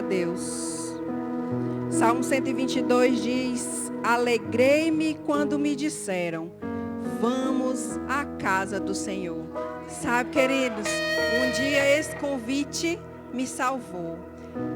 Deus. Salmo 122 diz: alegrei-me quando me disseram, vamos à casa do Senhor. Sabe, queridos, um dia esse convite me salvou.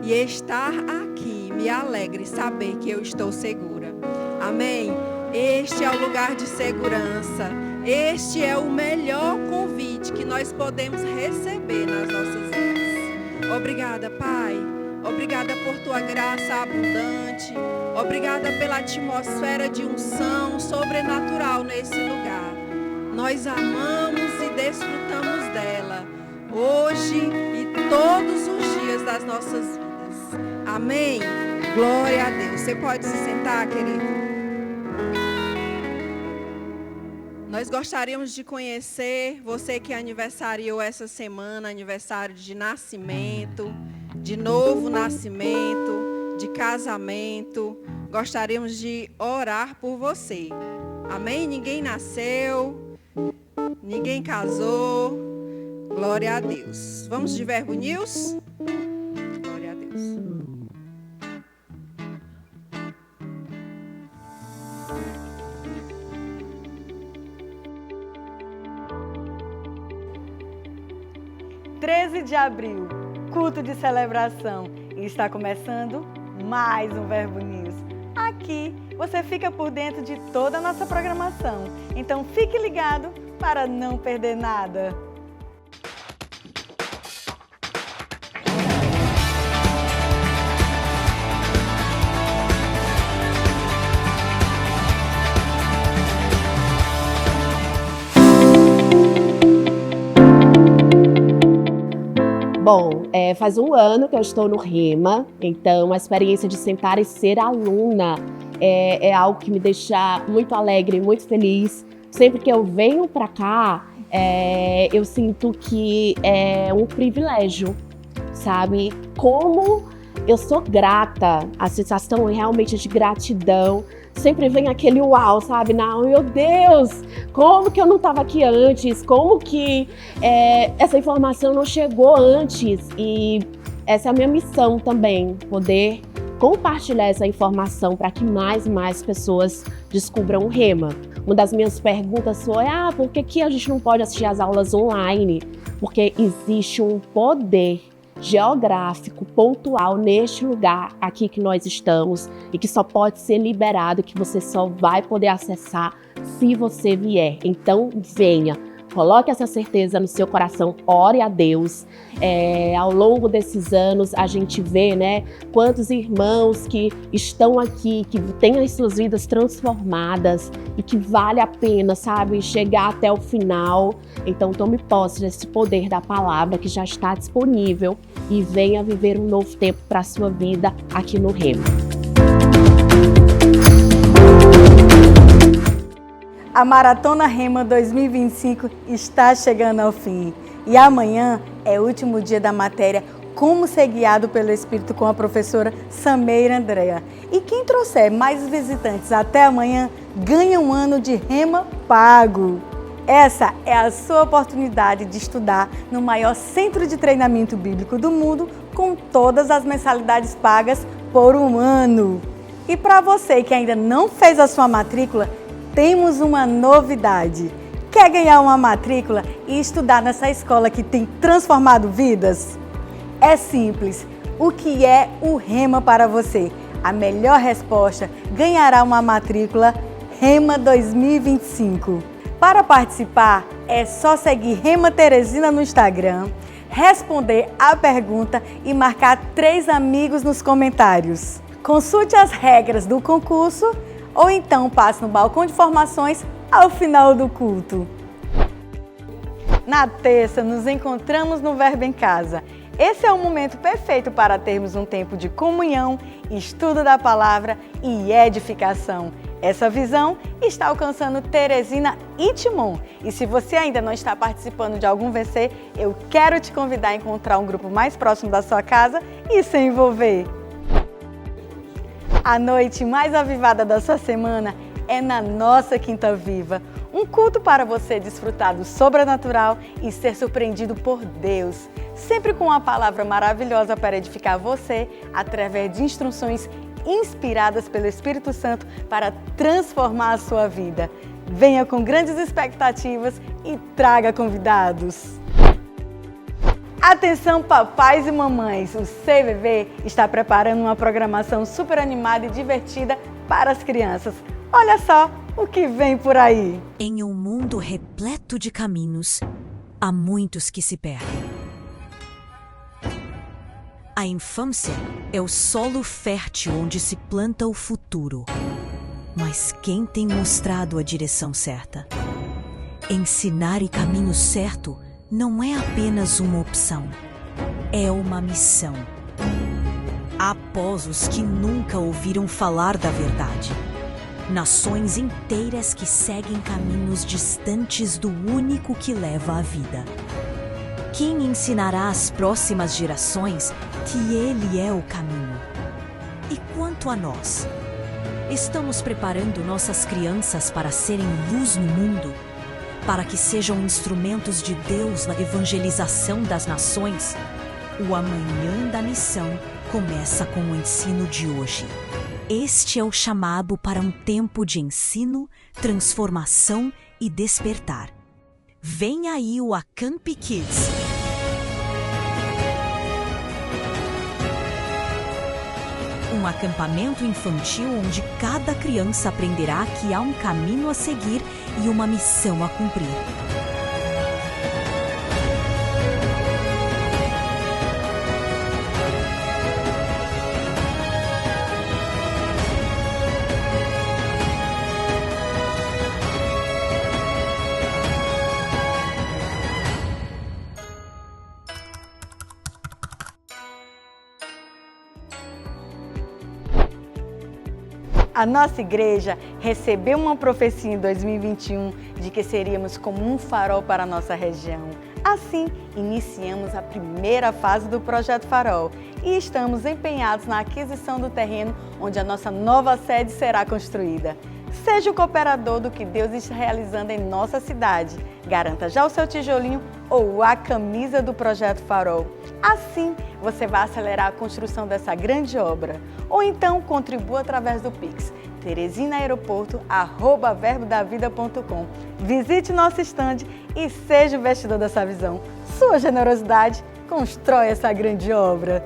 E estar aqui me alegra saber que eu estou segura. Amém? Este é o lugar de segurança. Este é o melhor convite que nós podemos receber nas nossas vidas. Obrigada, Pai. Obrigada por tua graça abundante. Obrigada pela atmosfera de unção sobrenatural nesse lugar. Nós amamos e desfrutamos dela, hoje e todos os dias das nossas vidas. Amém? Glória a Deus. Você pode se sentar, querido? Nós gostaríamos de conhecer você que aniversariou essa semana, aniversário de nascimento, de novo nascimento, de casamento. Gostaríamos de orar por você. Amém? Ninguém nasceu, ninguém casou. Glória a Deus. Vamos de Verbo News? Glória a Deus. De abril, culto de celebração, e está começando mais um Verbo News. Aqui você fica por dentro de toda a nossa programação, então fique ligado para não perder nada. Bom, faz um ano que eu estou no Rema, então a experiência de sentar e ser aluna é algo que me deixa muito alegre, muito feliz. Sempre que eu venho para cá, eu sinto que é um privilégio, sabe? Como eu sou grata, a sensação realmente de gratidão. Sempre vem aquele uau, sabe? Não, meu Deus, como que eu não estava aqui antes? Como que essa informação não chegou antes? E essa é a minha missão também, poder compartilhar essa informação para que mais e mais pessoas descubram o Rema. Uma das minhas perguntas foi, por que a gente não pode assistir as aulas online? Porque existe um poder geográfico, pontual, neste lugar aqui que nós estamos e que só pode ser liberado, que você só vai poder acessar se você vier. Então, venha. Coloque essa certeza no seu coração, ore a Deus. Ao longo desses anos, a gente vê, né, quantos irmãos que estão aqui, que têm as suas vidas transformadas e que vale a pena, sabe, chegar até o final. Então, tome posse desse poder da palavra que já está disponível e venha viver um novo tempo para a sua vida aqui no Rema. A Maratona Rema 2025 está chegando ao fim e amanhã é o último dia da matéria Como Ser Guiado pelo Espírito com a professora Sameira Andréa. E quem trouxer mais visitantes até amanhã ganha um ano de Rema pago. Essa é a sua oportunidade de estudar no maior centro de treinamento bíblico do mundo com todas as mensalidades pagas por um ano. E para você que ainda não fez a sua matrícula, temos uma novidade. Quer ganhar uma matrícula e estudar nessa escola que tem transformado vidas? É simples. O que é o Rema para você? A melhor resposta ganhará uma matrícula Rema 2025. Para participar, é só seguir Rema Teresina no Instagram, responder a pergunta e marcar 3 amigos nos comentários. Consulte as regras do concurso ou então passe no balcão de formações ao final do culto. Na terça, nos encontramos no Verbo em Casa. Esse é o momento perfeito para termos um tempo de comunhão, estudo da palavra e edificação. Essa visão está alcançando Teresina e Timon. E se você ainda não está participando de algum VC, eu quero te convidar a encontrar um grupo mais próximo da sua casa e se envolver. A noite mais avivada da sua semana é na nossa Quinta Viva. Um culto para você desfrutar do sobrenatural e ser surpreendido por Deus. Sempre com uma palavra maravilhosa para edificar você, através de instruções inspiradas pelo Espírito Santo para transformar a sua vida. Venha com grandes expectativas e traga convidados. Atenção, papais e mamães! O CVV está preparando uma programação super animada e divertida para as crianças. Olha só o que vem por aí! Em um mundo repleto de caminhos, há muitos que se perdem. A infância é o solo fértil onde se planta o futuro. Mas quem tem mostrado a direção certa? Ensinar o caminho certo não é apenas uma opção, é uma missão. Após os que nunca ouviram falar da verdade, nações inteiras que seguem caminhos distantes do único que leva à vida. Quem ensinará às próximas gerações que Ele é o caminho? E quanto a nós? Estamos preparando nossas crianças para serem luz no mundo? Para que sejam instrumentos de Deus na evangelização das nações? O amanhã da missão começa com o ensino de hoje. Este é o chamado para um tempo de ensino, transformação e despertar. Vem aí o Acamp Kids. Um acampamento infantil onde cada criança aprenderá que há um caminho a seguir e uma missão a cumprir. A nossa igreja recebeu uma profecia em 2021 de que seríamos como um farol para a nossa região. Assim, iniciamos a primeira fase do Projeto Farol e estamos empenhados na aquisição do terreno onde a nossa nova sede será construída. Seja o cooperador do que Deus está realizando em nossa cidade. Garanta já o seu tijolinho ou a camisa do Projeto Farol. Assim, você vai acelerar a construção dessa grande obra. Ou então, contribua através do Pix, teresinaeroporto@verbodavida.com. Visite nosso estande e seja o investidor dessa visão. Sua generosidade constrói essa grande obra.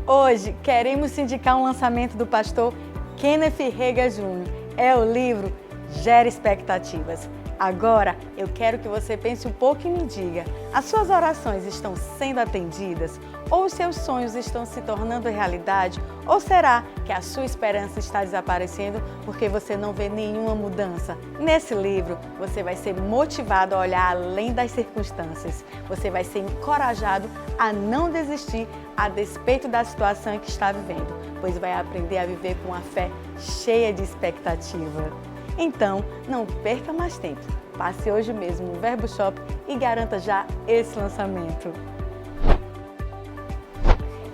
Hoje, queremos indicar um lançamento do pastor Kenneth Rega Jr. É o livro Gera Expectativas. Agora, eu quero que você pense um pouco e me diga, as suas orações estão sendo atendidas? Ou os seus sonhos estão se tornando realidade? Ou será que a sua esperança está desaparecendo porque você não vê nenhuma mudança? Nesse livro, você vai ser motivado a olhar além das circunstâncias. Você vai ser encorajado a não desistir a despeito da situação em que está vivendo, pois vai aprender a viver com uma fé cheia de expectativa. Então, não perca mais tempo. Passe hoje mesmo no Verbo Shop e garanta já esse lançamento.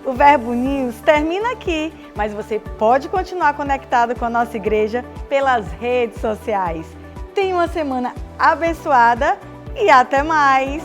O Verbo News termina aqui, mas você pode continuar conectado com a nossa igreja pelas redes sociais. Tenha uma semana abençoada e até mais!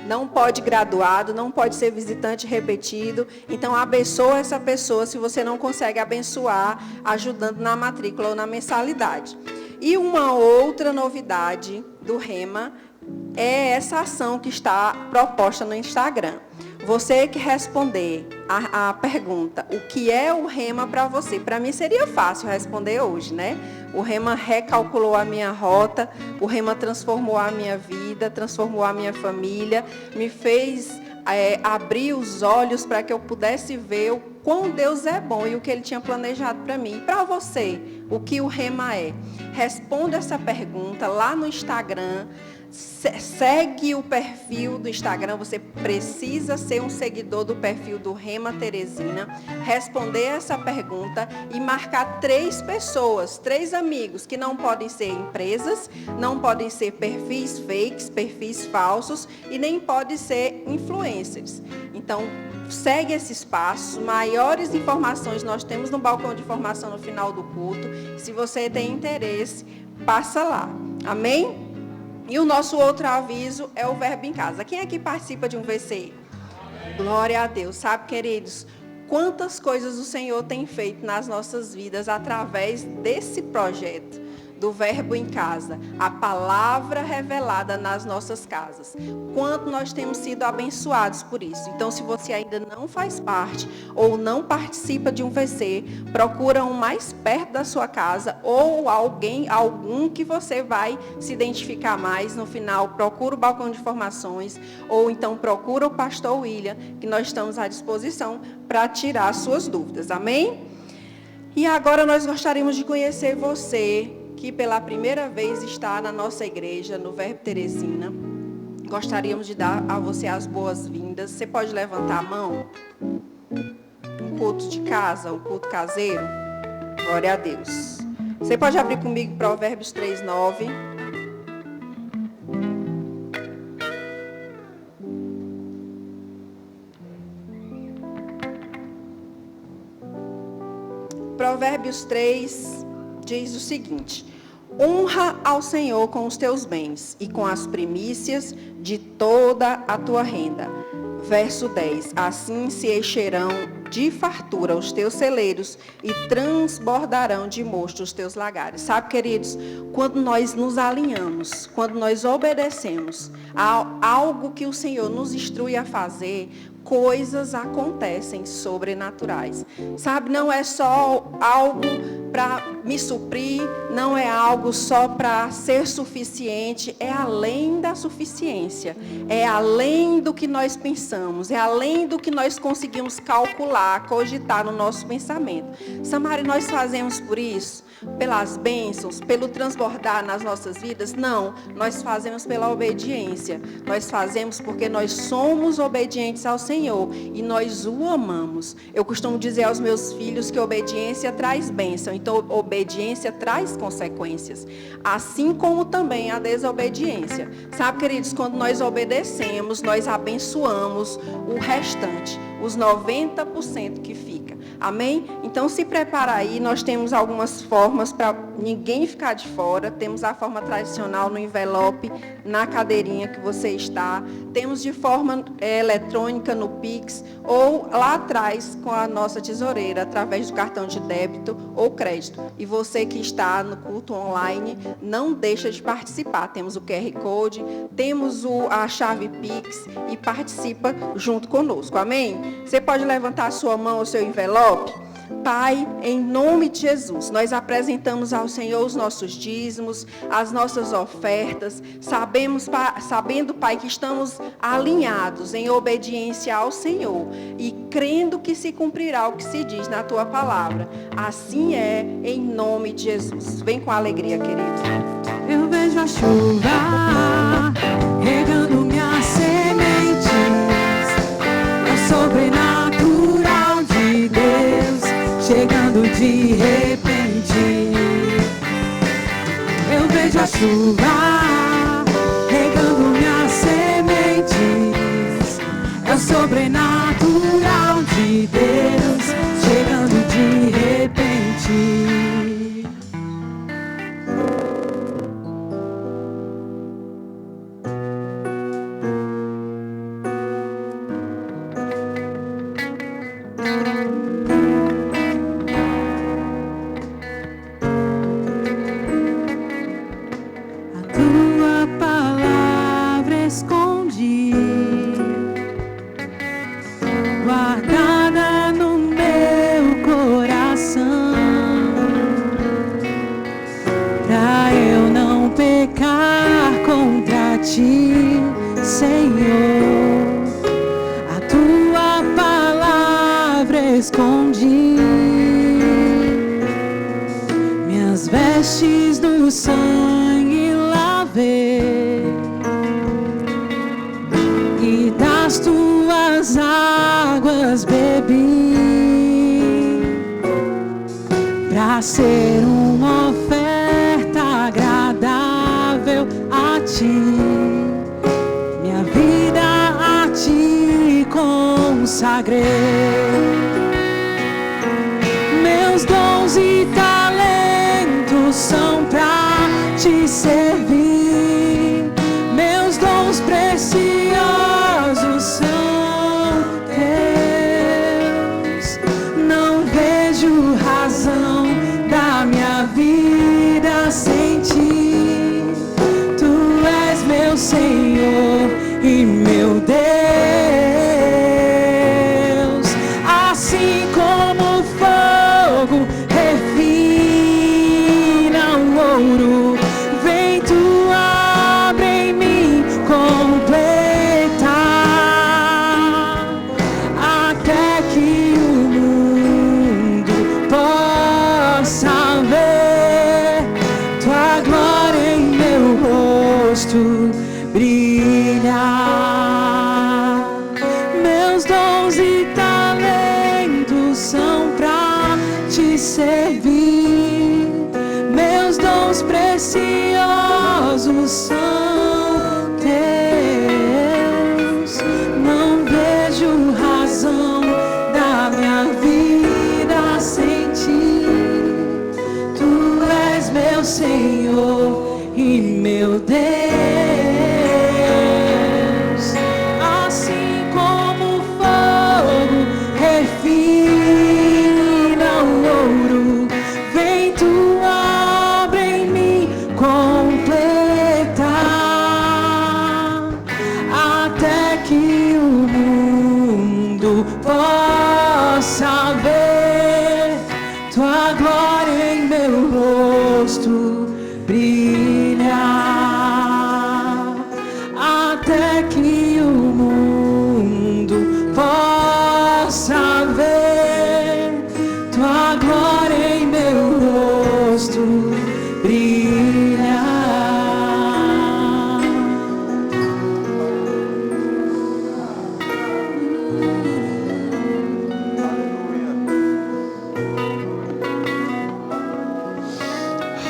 Não pode graduado, não pode ser visitante repetido. Então, abençoa essa pessoa se você não consegue abençoar, ajudando na matrícula ou na mensalidade. E uma outra novidade do Rema é essa ação que está proposta no Instagram. Você que responder a pergunta, o que é o Rema para você? Para mim seria fácil responder hoje, né? O Rema recalculou a minha rota, o Rema transformou a minha vida, transformou a minha família, me fez abrir os olhos para que eu pudesse ver o quão Deus é bom e o que Ele tinha planejado para mim. E para você, o que o Rema é? Responda essa pergunta lá no Instagram. Segue o perfil do Instagram, você precisa ser um seguidor do perfil do Rema Teresina, responder essa pergunta e marcar 3 pessoas, 3 amigos, que não podem ser empresas, não podem ser perfis fakes, perfis falsos e nem podem ser influencers. Então, segue esses passos. Maiores informações nós temos no balcão de formação no final do culto. Se você tem interesse, passa lá. Amém? E o nosso outro aviso é o Verbo em Casa. Quem aqui participa de um VC? Glória a Deus. Sabe, queridos, quantas coisas o Senhor tem feito nas nossas vidas através desse projeto do Verbo em Casa, a palavra revelada nas nossas casas. Quanto nós temos sido abençoados por isso. Então, se você ainda não faz parte ou não participa de um VC, procura um mais perto da sua casa ou algum que você vai se identificar mais. No final, procura o balcão de formações ou então procura o pastor William, que nós estamos à disposição para tirar as suas dúvidas. Amém? E agora nós gostaríamos de conhecer você, que pela primeira vez está na nossa igreja, no Verbo Teresina. Gostaríamos de dar a você as boas-vindas. Você pode levantar a mão? Um culto de casa, um culto caseiro? Glória a Deus. Você pode abrir comigo Provérbios 3:9. Provérbios 3 diz o seguinte: honra ao Senhor com os teus bens e com as primícias de toda a tua renda. Verso 10, assim se encherão de fartura os teus celeiros e transbordarão de mosto os teus lagares. Sabe, queridos, quando nós nos alinhamos, quando nós obedecemos a algo que o Senhor nos instrui a fazer, coisas acontecem sobrenaturais. Sabe, não é só algo para me suprir, não é algo só para ser suficiente, é além da suficiência, é além do que nós pensamos, é além do que nós conseguimos calcular, cogitar no nosso pensamento. Samari, nós fazemos por isso? Pelas bênçãos, pelo transbordar nas nossas vidas? Não, nós fazemos pela obediência. Nós fazemos porque nós somos obedientes ao Senhor e nós o amamos. Eu costumo dizer aos meus filhos que obediência traz bênção, então obediência traz consequências, assim como também a desobediência. Sabe, queridos, quando nós obedecemos, nós abençoamos o restante, os 90% que fica. Amém? Então se prepara aí, nós temos algumas formas para ninguém ficar de fora. Temos a forma tradicional no envelope, na cadeirinha que você está. Temos de forma eletrônica no Pix ou lá atrás com a nossa tesoureira, através do cartão de débito ou crédito. E você que está no culto online, não deixa de participar. Temos o QR Code, temos a chave Pix e participa junto conosco. Amém? Você pode levantar a sua mão ou seu envelope. Pai, em nome de Jesus, nós apresentamos ao Senhor os nossos dízimos, as nossas ofertas, sabendo, Pai, que estamos alinhados em obediência ao Senhor e crendo que se cumprirá o que se diz na Tua palavra. Assim é, em nome de Jesus. Vem com alegria, queridos. Eu vejo a chuva regando minhas sementes, é sobrenatural de Deus chegando de repente. Eu vejo a chuva regando minhas sementes, é o sobrenatural de Deus chegando de repente. A tua palavra escondi, guardada no meu coração, pra eu não pecar contra ti, Senhor. A tua palavra escondi, minhas vestes do sangue lavei, e das tuas águas bebi, pra ser uma oferta agradável a ti. Minha vida a ti consagrei, meus dons e talentos são pra te servir, meus dons preciosos são teus. Não vejo razão da minha vida sem ti. Tu és meu Senhor e meu Deus. Assim como o fogo refina o ouro, vem tu abre em mim completa, até que o mundo possa ver tua glória em meu rosto brilhar. Meus dons e talentos são pra te servir, meus dons preciosos são teus. Não vejo razão da minha vida sem ti. Tu és meu Senhor e meu Deus. Assim como o fogo refina o ouro, vem tu abre em mim completa, até que o mundo possa ver tua glória em meu rosto brilhar, até que o mundo possa ver tua glória em meu rosto brilhar.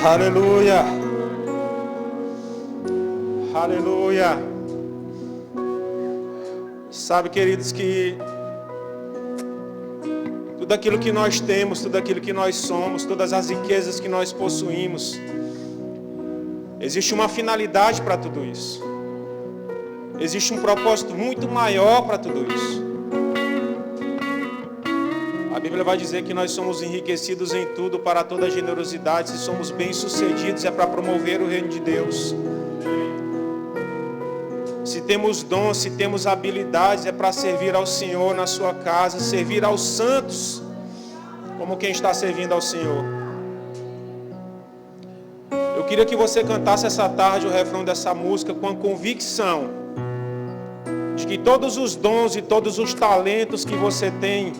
Aleluia. Aleluia. Sabe, queridos, que tudo aquilo que nós temos, tudo aquilo que nós somos, todas as riquezas que nós possuímos, existe uma finalidade para tudo isso. Existe um propósito muito maior para tudo isso. A Bíblia vai dizer que nós somos enriquecidos em tudo para toda generosidade. Se somos bem-sucedidos, é para promover o reino de Deus. Se temos dons, se temos habilidades, é para servir ao Senhor na sua casa, servir aos santos, como quem está servindo ao Senhor. Eu queria que você cantasse essa tarde o refrão dessa música com a convicção de que todos os dons e todos os talentos que você tem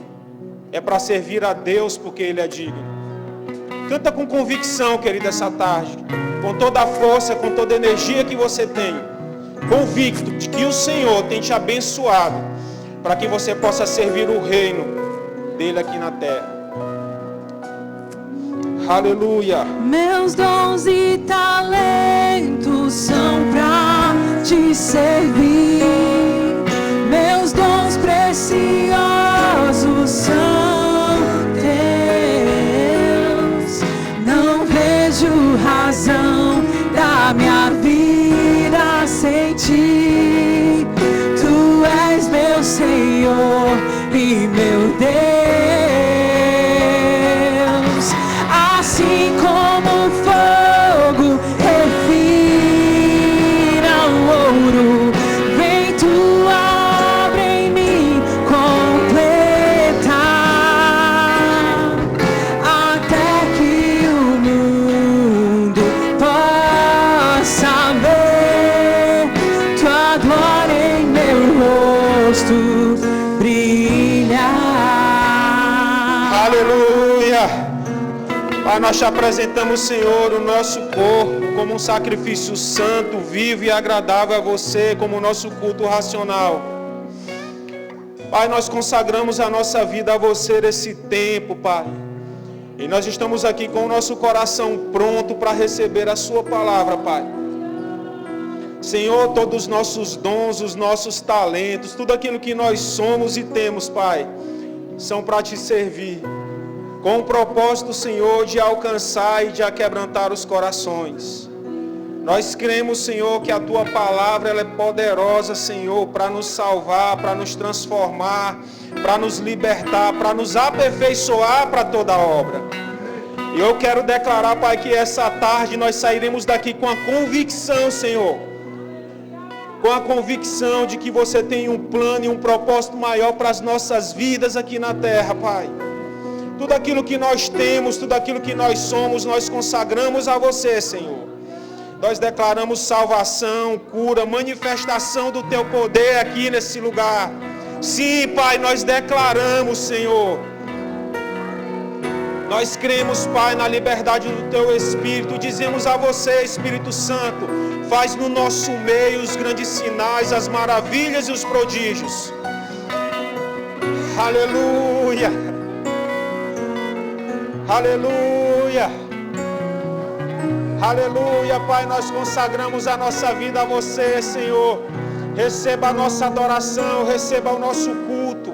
é para servir a Deus, porque Ele é digno. Canta com convicção, querido, essa tarde, com toda a força, com toda a energia que você tem, convicto de que o Senhor tem te abençoado para que você possa servir o reino dele aqui na terra. Aleluia. Meus dons e talentos são pra te servir, meus dons preciosos são teus. Não vejo razão da minha vida sem ti. Tu és meu Senhor e meu Deus. Aleluia. Pai, nós te apresentamos, Senhor, o nosso corpo como um sacrifício santo, vivo e agradável a você, como o nosso culto racional. Pai, nós consagramos a nossa vida a você nesse tempo, Pai. E nós estamos aqui com o nosso coração pronto para receber a sua palavra, Pai. Senhor, todos os nossos dons, os nossos talentos, tudo aquilo que nós somos e temos, Pai, são para te servir. Com o propósito, Senhor, de alcançar e de aquebrantar os corações. Nós cremos, Senhor, que a Tua palavra ela é poderosa, Senhor, para nos salvar, para nos transformar, para nos libertar, para nos aperfeiçoar para toda a obra. E eu quero declarar, Pai, que essa tarde nós sairemos daqui com a convicção, Senhor, com a convicção de que você tem um plano e um propósito maior para as nossas vidas aqui na terra, Pai. Tudo aquilo que nós temos, tudo aquilo que nós somos, nós consagramos a você, Senhor. Nós declaramos salvação, cura, manifestação do Teu poder aqui nesse lugar. Sim, Pai, nós declaramos, Senhor. Nós cremos, Pai, na liberdade do Teu Espírito. Dizemos a você, Espírito Santo, faz no nosso meio os grandes sinais, as maravilhas e os prodígios. Aleluia. Aleluia. Aleluia, Pai, nós consagramos a nossa vida a você, Senhor. Receba a nossa adoração, receba o nosso culto,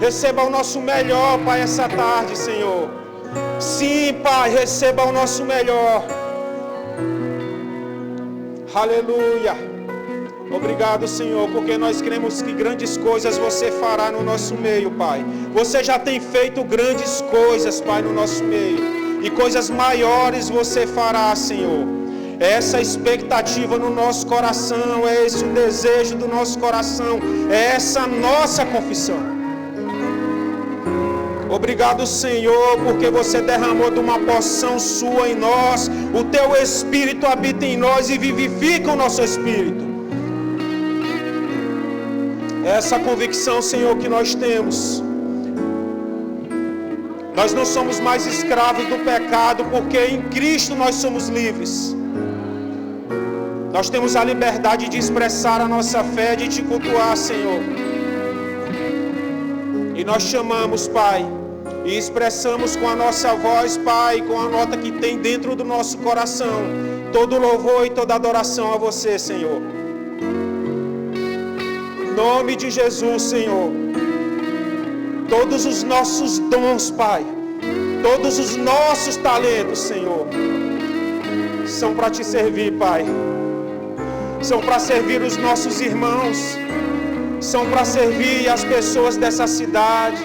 receba o nosso melhor, Pai, essa tarde, Senhor. Sim, Pai, receba o nosso melhor. Aleluia. Obrigado, Senhor, porque nós cremos que grandes coisas você fará no nosso meio, Pai. Você já tem feito grandes coisas, Pai, no nosso meio. E coisas maiores você fará, Senhor. É essa expectativa no nosso coração, é esse o desejo do nosso coração, é essa a nossa confissão. Obrigado, Senhor, porque você derramou de uma porção sua em nós, o Teu Espírito habita em nós e vivifica o nosso espírito. É essa convicção, Senhor, que nós temos. Nós não somos mais escravos do pecado, porque em Cristo nós somos livres. Nós temos a liberdade de expressar a nossa fé, de te cultuar, Senhor. E nós chamamos, Pai, e expressamos com a nossa voz, Pai, com a nota que tem dentro do nosso coração, todo louvor e toda adoração a você, Senhor. Em nome de Jesus, Senhor. Todos os nossos dons, Pai, todos os nossos talentos, Senhor, são para te servir, Pai. São para servir os nossos irmãos, são para servir as pessoas dessa cidade,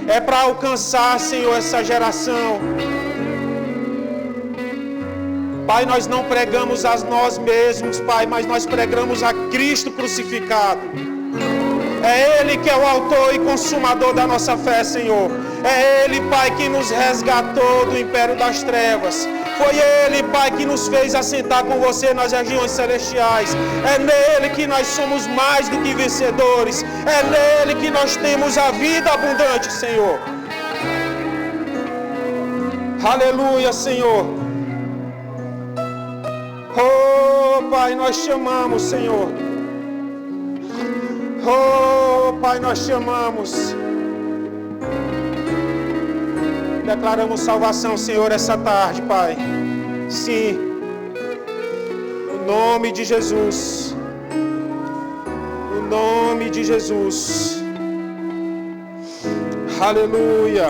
é para alcançar, Senhor, essa geração. Pai, nós não pregamos a nós mesmos, Pai, mas nós pregamos a Cristo crucificado. É Ele que é o autor e consumador da nossa fé, Senhor. É Ele, Pai, que nos resgatou do império das trevas. Foi Ele, Pai, que nos fez assentar com você nas regiões celestiais. É nele que nós somos mais do que vencedores. É nele que nós temos a vida abundante, Senhor. Aleluia, Senhor. Oh, Pai, nós chamamos, Senhor. Oh, Pai, nós chamamos. Declaramos salvação, Senhor, essa tarde, Pai. Sim. No nome de Jesus. No nome de Jesus. Aleluia.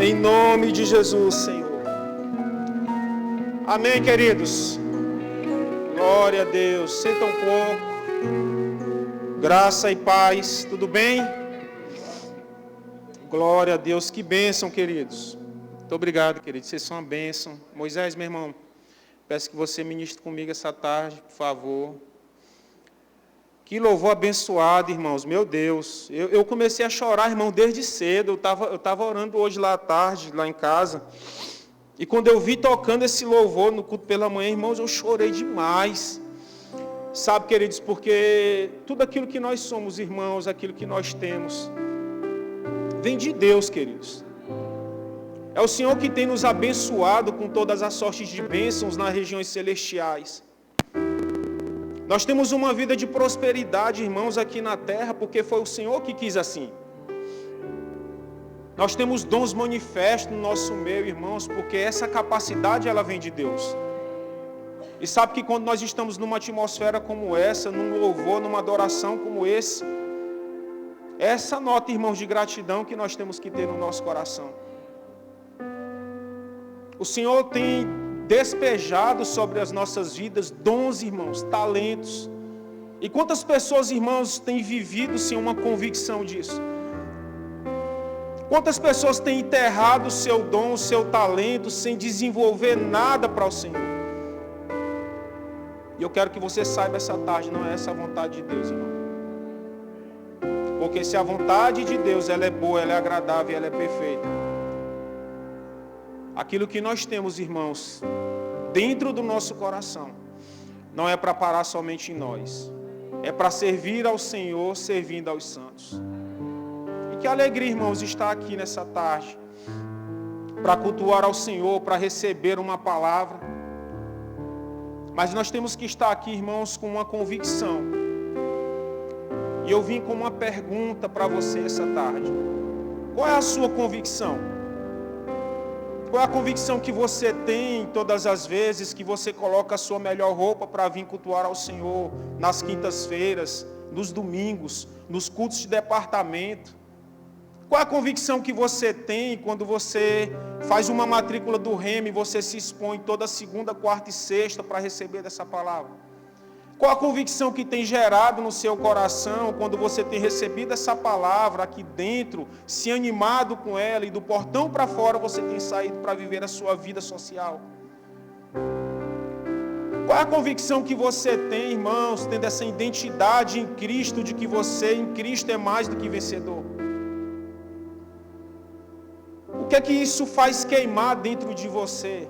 Em nome de Jesus, Senhor. Amém, queridos. Glória a Deus. Senta um pouco. Graça e paz. Tudo bem? Glória a Deus, que bênção, queridos. Muito obrigado, queridos. Vocês são uma bênção. Moisés, meu irmão, peço que você ministre comigo essa tarde, por favor. Que louvor abençoado, irmãos. Meu Deus. Eu comecei a chorar, irmão, desde cedo. Eu estava orando hoje lá à tarde, lá em casa. E quando eu vi tocando esse louvor no culto pela manhã, irmãos, eu chorei demais. Sabe, queridos, porque tudo aquilo que nós somos, irmãos, aquilo que nós temos, vem de Deus, queridos. É o Senhor que tem nos abençoado com todas as sortes de bênçãos nas regiões celestiais. Nós temos uma vida de prosperidade, irmãos, aqui na terra, porque foi o Senhor que quis assim. Nós temos dons manifestos no nosso meio, irmãos, porque essa capacidade ela vem de Deus. E sabe que quando nós estamos numa atmosfera como essa, num louvor, numa adoração como esse, é essa nota, irmãos, de gratidão que nós temos que ter no nosso coração. O Senhor tem despejado sobre as nossas vidas dons, irmãos, talentos. E quantas pessoas, irmãos, têm vivido sem uma convicção disso? Quantas pessoas têm enterrado o seu dom, o seu talento, sem desenvolver nada para o Senhor? E eu quero que você saiba essa tarde, não é essa a vontade de Deus, irmão. Porque se a vontade de Deus ela é boa, ela é agradável, ela é perfeita. Aquilo que nós temos, irmãos, dentro do nosso coração, não é para parar somente em nós. É para servir ao Senhor, servindo aos santos. E que alegria, irmãos, estar aqui nessa tarde, para cultuar ao Senhor, para receber uma palavra. Mas nós temos que estar aqui, irmãos, com uma convicção. E eu vim com uma pergunta para você essa tarde. Qual é a sua convicção? Qual é a convicção que você tem todas as vezes que você coloca a sua melhor roupa para vir cultuar ao Senhor nas quintas-feiras, nos domingos, nos cultos de departamento? Qual é a convicção que você tem quando você faz uma matrícula do Rema e você se expõe toda segunda, quarta e sexta para receber dessa palavra? Qual a convicção que tem gerado no seu coração quando você tem recebido essa palavra aqui dentro, se animado com ela e do portão para fora você tem saído para viver a sua vida social? Qual é a convicção que você tem, irmãos, tendo essa identidade em Cristo, de que você em Cristo é mais do que vencedor? O que é que isso faz queimar dentro de você?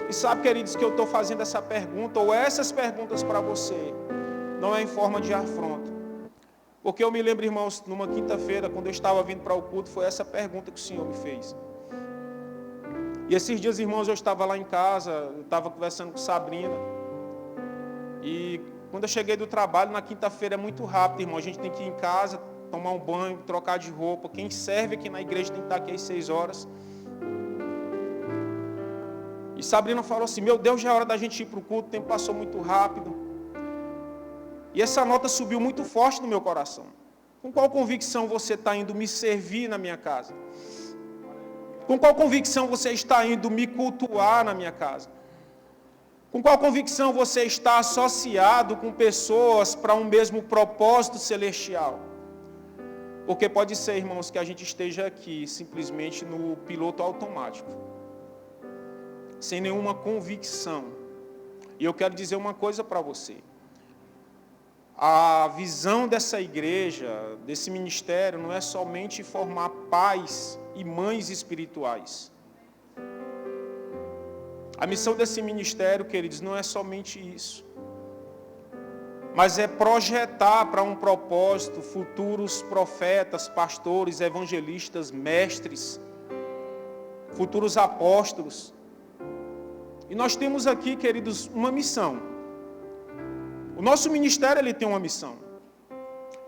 E sabe, queridos, que eu estou fazendo essa pergunta, ou essas perguntas para você, não é em forma de afronta. Porque eu me lembro, irmãos, numa quinta-feira, quando eu estava vindo para o culto, foi essa pergunta que o Senhor me fez. E esses dias, irmãos, eu estava lá em casa, eu estava conversando com Sabrina. E quando eu cheguei do trabalho, na quinta-feira é muito rápido, irmão. A gente tem que ir em casa, tomar um banho, trocar de roupa. Quem serve aqui na igreja tem que estar aqui às 6 horas. E Sabrina falou assim, meu Deus, já é hora da gente ir para o culto, o tempo passou muito rápido. E essa nota subiu muito forte no meu coração. Com qual convicção você está indo me servir na minha casa? Com qual convicção você está indo me cultuar na minha casa? Com qual convicção você está associado com pessoas para um mesmo propósito celestial? Porque pode ser, irmãos, que a gente esteja aqui simplesmente no piloto automático, sem nenhuma convicção. E eu quero dizer uma coisa para você. A visão dessa igreja, desse ministério, não é somente formar pais e mães espirituais. A missão desse ministério, queridos, não é somente isso. Mas é projetar para um propósito futuros profetas, pastores, evangelistas, mestres, futuros apóstolos. E nós temos aqui, queridos, uma missão. O nosso ministério ele tem uma missão.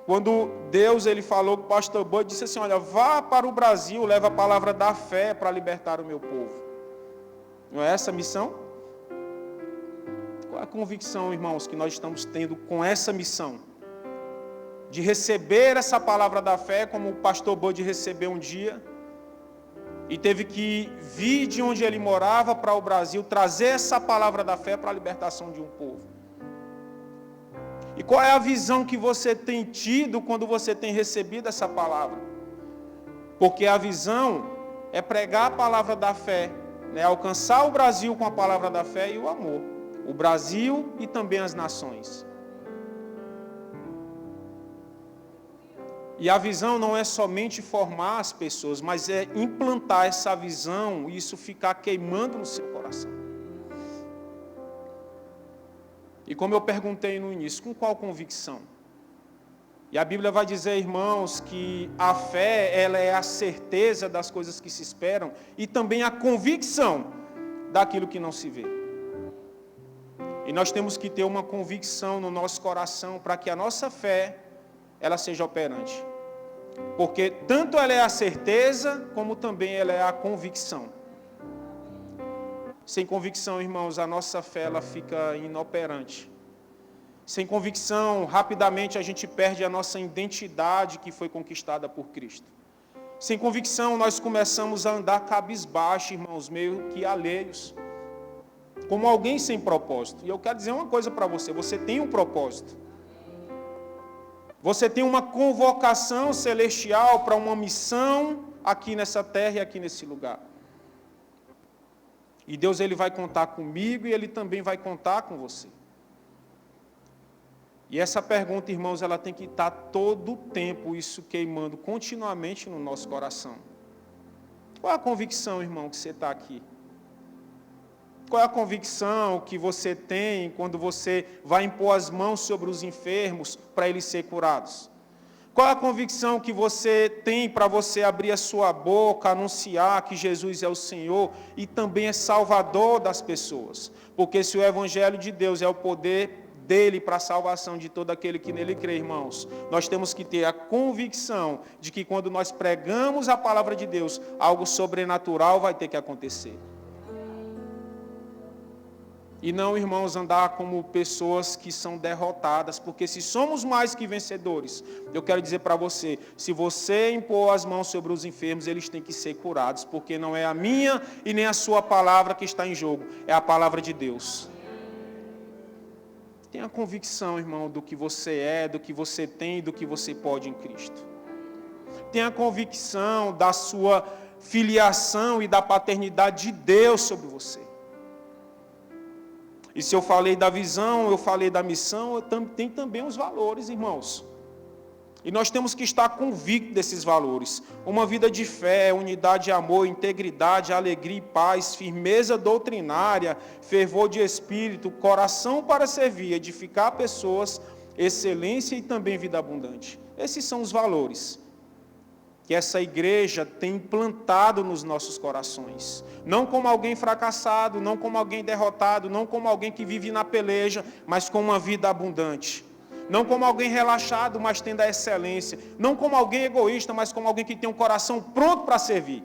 Quando Deus ele falou com o pastor Bud, disse assim, olha, vá para o Brasil, leva a palavra da fé para libertar o meu povo. Não é essa a missão? Qual é a convicção, irmãos, que nós estamos tendo com essa missão? De receber essa palavra da fé, como o pastor Bud recebeu um dia, e teve que vir de onde ele morava para o Brasil, trazer essa palavra da fé para a libertação de um povo. E qual é a visão que você tem tido quando você tem recebido essa palavra? Porque a visão é pregar a palavra da fé, né? Alcançar o Brasil com a palavra da fé e o amor. O Brasil e também as nações. E a visão não é somente formar as pessoas, mas é implantar essa visão e isso ficar queimando no seu coração. E como eu perguntei no início, com qual convicção? E a Bíblia vai dizer, irmãos, que a fé, ela é a certeza das coisas que se esperam e também a convicção daquilo que não se vê. E nós temos que ter uma convicção no nosso coração para que a nossa fé, ela seja operante. Porque tanto ela é a certeza, como também ela é a convicção. Sem convicção, irmãos, a nossa fé, ela fica inoperante. Sem convicção, rapidamente a gente perde a nossa identidade que foi conquistada por Cristo. Sem convicção, nós começamos a andar cabisbaixo, irmãos, meio que alheios. Como alguém sem propósito. E eu quero dizer uma coisa para você, você tem um propósito. Você tem uma convocação celestial para uma missão aqui nessa terra e aqui nesse lugar. E Deus, Ele vai contar comigo e Ele também vai contar com você. E essa pergunta, irmãos, ela tem que estar todo o tempo, isso queimando continuamente no nosso coração. Qual é a convicção, irmão, que você está aqui? Qual é a convicção que você tem quando você vai impor as mãos sobre os enfermos para eles serem curados? Qual é a convicção que você tem para você abrir a sua boca, anunciar que Jesus é o Senhor e também é Salvador das pessoas? Porque se o Evangelho de Deus é o poder dele para a salvação de todo aquele que nele crê, irmãos, nós temos que ter a convicção de que quando nós pregamos a palavra de Deus, algo sobrenatural vai ter que acontecer. E não, irmãos, andar como pessoas que são derrotadas, porque se somos mais que vencedores, eu quero dizer para você, se você impor as mãos sobre os enfermos, eles têm que ser curados, porque não é a minha e nem a sua palavra que está em jogo, é a palavra de Deus. Tenha convicção, irmão, do que você é, do que você tem e do que você pode em Cristo. Tenha convicção da sua filiação e da paternidade de Deus sobre você. E se eu falei da visão, eu falei da missão, tem também os valores, irmãos. E nós temos que estar convictos desses valores. Uma vida de fé, unidade, amor, integridade, alegria e paz, firmeza doutrinária, fervor de espírito, coração para servir, edificar pessoas, excelência e também vida abundante. Esses são os valores que essa igreja tem implantado nos nossos corações. Não como alguém fracassado, não como alguém derrotado, não como alguém que vive na peleja, mas com uma vida abundante. Não como alguém relaxado, mas tendo a excelência. Não como alguém egoísta, mas como alguém que tem um coração pronto para servir.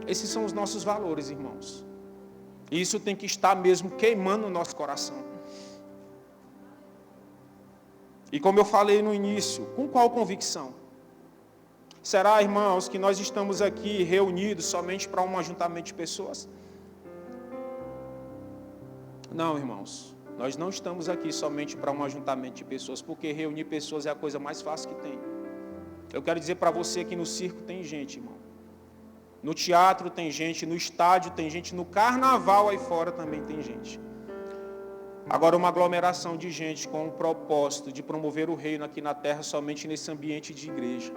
Esses são os nossos valores, irmãos. E isso tem que estar mesmo queimando no nosso coração. E como eu falei no início, com qual convicção? Será, irmãos, que nós estamos aqui reunidos somente para um ajuntamento de pessoas? Não, irmãos. Nós não estamos aqui somente para um ajuntamento de pessoas, porque reunir pessoas é a coisa mais fácil que tem. Eu quero dizer para você que no circo tem gente, irmão. No teatro tem gente, no estádio tem gente, no carnaval aí fora também tem gente. Agora, uma aglomeração de gente com o propósito de promover o reino aqui na terra somente nesse ambiente de igreja.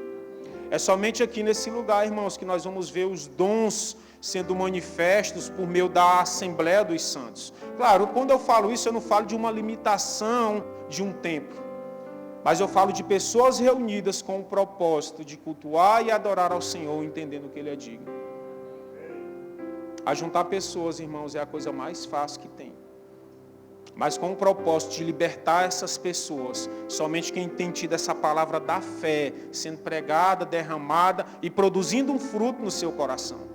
É somente aqui nesse lugar, irmãos, que nós vamos ver os dons sendo manifestos por meio da Assembleia dos Santos. Claro, quando eu falo isso, eu não falo de uma limitação de um templo, mas eu falo de pessoas reunidas com o propósito de cultuar e adorar ao Senhor, entendendo que Ele é digno. Ajuntar pessoas, irmãos, é a coisa mais fácil que tem. Mas com o propósito de libertar essas pessoas, somente quem tem tido essa palavra da fé, sendo pregada, derramada e produzindo um fruto no seu coração.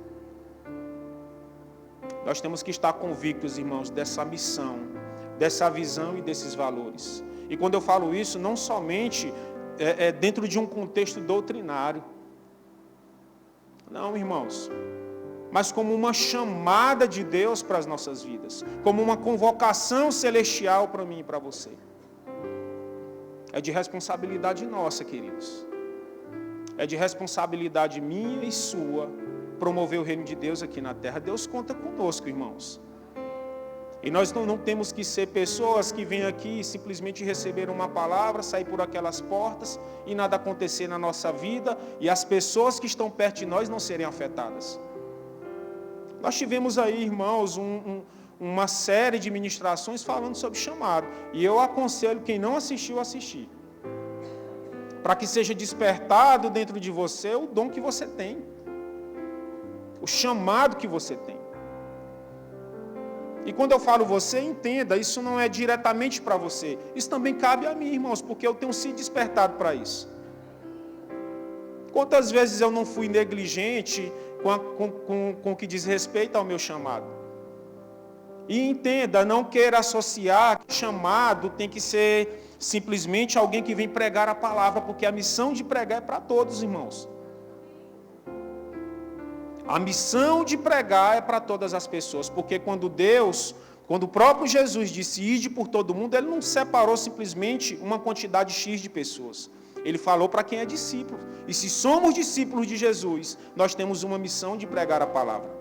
Nós temos que estar convictos, irmãos, dessa missão, dessa visão e desses valores. E quando eu falo isso, não somente dentro de um contexto doutrinário. Não, irmãos. Mas como uma chamada de Deus para as nossas vidas. Como uma convocação celestial para mim e para você. É de responsabilidade nossa, queridos. É de responsabilidade minha e sua promover o reino de Deus aqui na terra. Deus conta conosco, irmãos. E nós não temos que ser pessoas que vêm aqui e simplesmente receber uma palavra, sair por aquelas portas e nada acontecer na nossa vida e as pessoas que estão perto de nós não serem afetadas. Nós tivemos aí, irmãos, uma série de ministrações falando sobre chamado. E eu aconselho quem não assistiu, assistir. para que seja despertado dentro de você o dom que você tem, o chamado que você tem. E quando eu falo você, entenda, isso não é diretamente para você, isso também cabe a mim, irmãos, porque eu tenho sido despertado para isso. Quantas vezes eu não fui negligente com o que diz respeito ao meu chamado? E entenda, não queira associar que chamado tem que ser simplesmente alguém que vem pregar a palavra, porque a missão de pregar é para todos, irmãos. A missão de pregar é para todas as pessoas, porque quando o próprio Jesus disse, ide por todo mundo, ele não separou simplesmente uma quantidade X de pessoas. Ele falou para quem é discípulo. E se somos discípulos de Jesus, nós temos uma missão de pregar a palavra.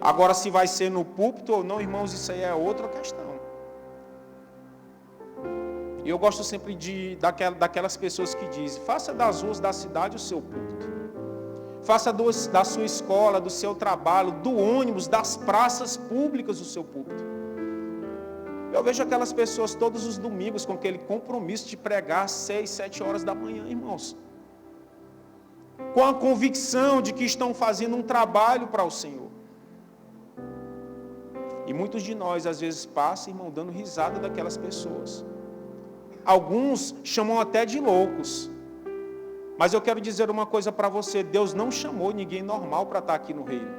Agora, se vai ser no púlpito ou não, irmãos, isso aí é outra questão. E eu gosto sempre daquelas pessoas que dizem, faça das ruas da cidade o seu púlpito. Faça da sua escola, do seu trabalho, do ônibus, das praças públicas o seu púlpito. Eu vejo aquelas pessoas todos os domingos com aquele compromisso de pregar às 6, 7 horas da manhã, irmãos. Com a convicção de que estão fazendo um trabalho para o Senhor. E muitos de nós, às vezes, passam, irmão, dando risada daquelas pessoas. Alguns chamam até de loucos. Mas eu quero dizer uma coisa para você, Deus não chamou ninguém normal para estar aqui no reino.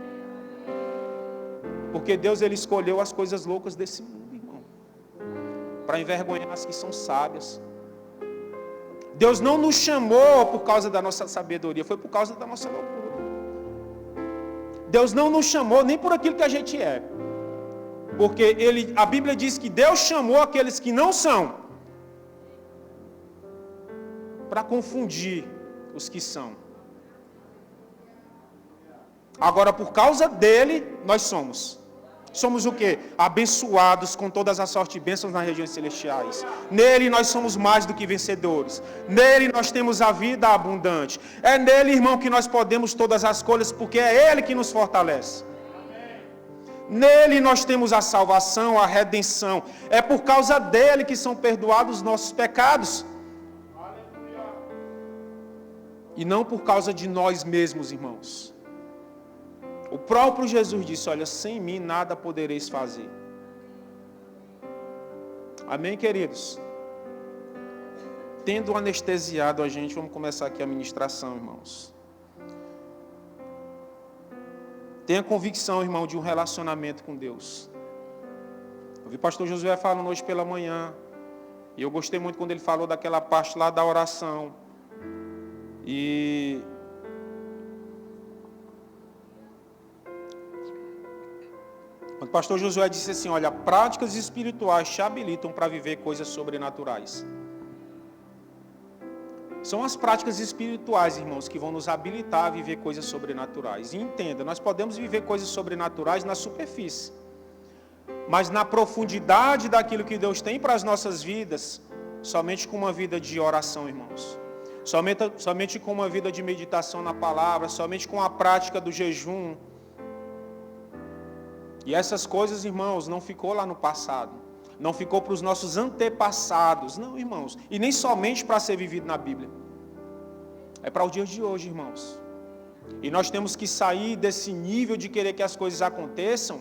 Porque Deus, Ele escolheu as coisas loucas desse mundo, irmão. Para envergonhar as que são sábias. Deus não nos chamou por causa da nossa sabedoria, foi por causa da nossa loucura. Deus não nos chamou nem por aquilo que a gente é. Porque a Bíblia diz que Deus chamou aqueles que não são, para confundir os que são. Agora, por causa dele, nós somos. Somos o quê? Abençoados com todas as sortes de bênçãos nas regiões celestiais. Nele nós somos mais do que vencedores. Nele nós temos a vida abundante. É nele, irmão, que nós podemos todas as coisas, porque é ele que nos fortalece. Nele nós temos a salvação, a redenção. É por causa dele que são perdoados os nossos pecados. E não por causa de nós mesmos, irmãos. O próprio Jesus disse, olha, sem mim nada podereis fazer. Amém, queridos? Tendo anestesiado a gente, vamos começar aqui a ministração, irmãos. Tenha convicção, irmão, de um relacionamento com Deus. Eu vi o pastor Josué falando hoje pela manhã. E eu gostei muito quando ele falou daquela parte lá da oração. E o pastor Josué disse assim, olha, práticas espirituais te habilitam para viver coisas sobrenaturais. São as práticas espirituais, irmãos, que vão nos habilitar a viver coisas sobrenaturais. E entenda, nós podemos viver coisas sobrenaturais na superfície. Mas na profundidade daquilo que Deus tem para as nossas vidas, somente com uma vida de oração, irmãos. Somente com uma vida de meditação na palavra, somente com a prática do jejum. E essas coisas, irmãos, não ficou lá no passado. Não ficou para os nossos antepassados. Não, irmãos. E nem somente para ser vivido na Bíblia. É para o dia de hoje, irmãos. E nós temos que sair desse nível de querer que as coisas aconteçam,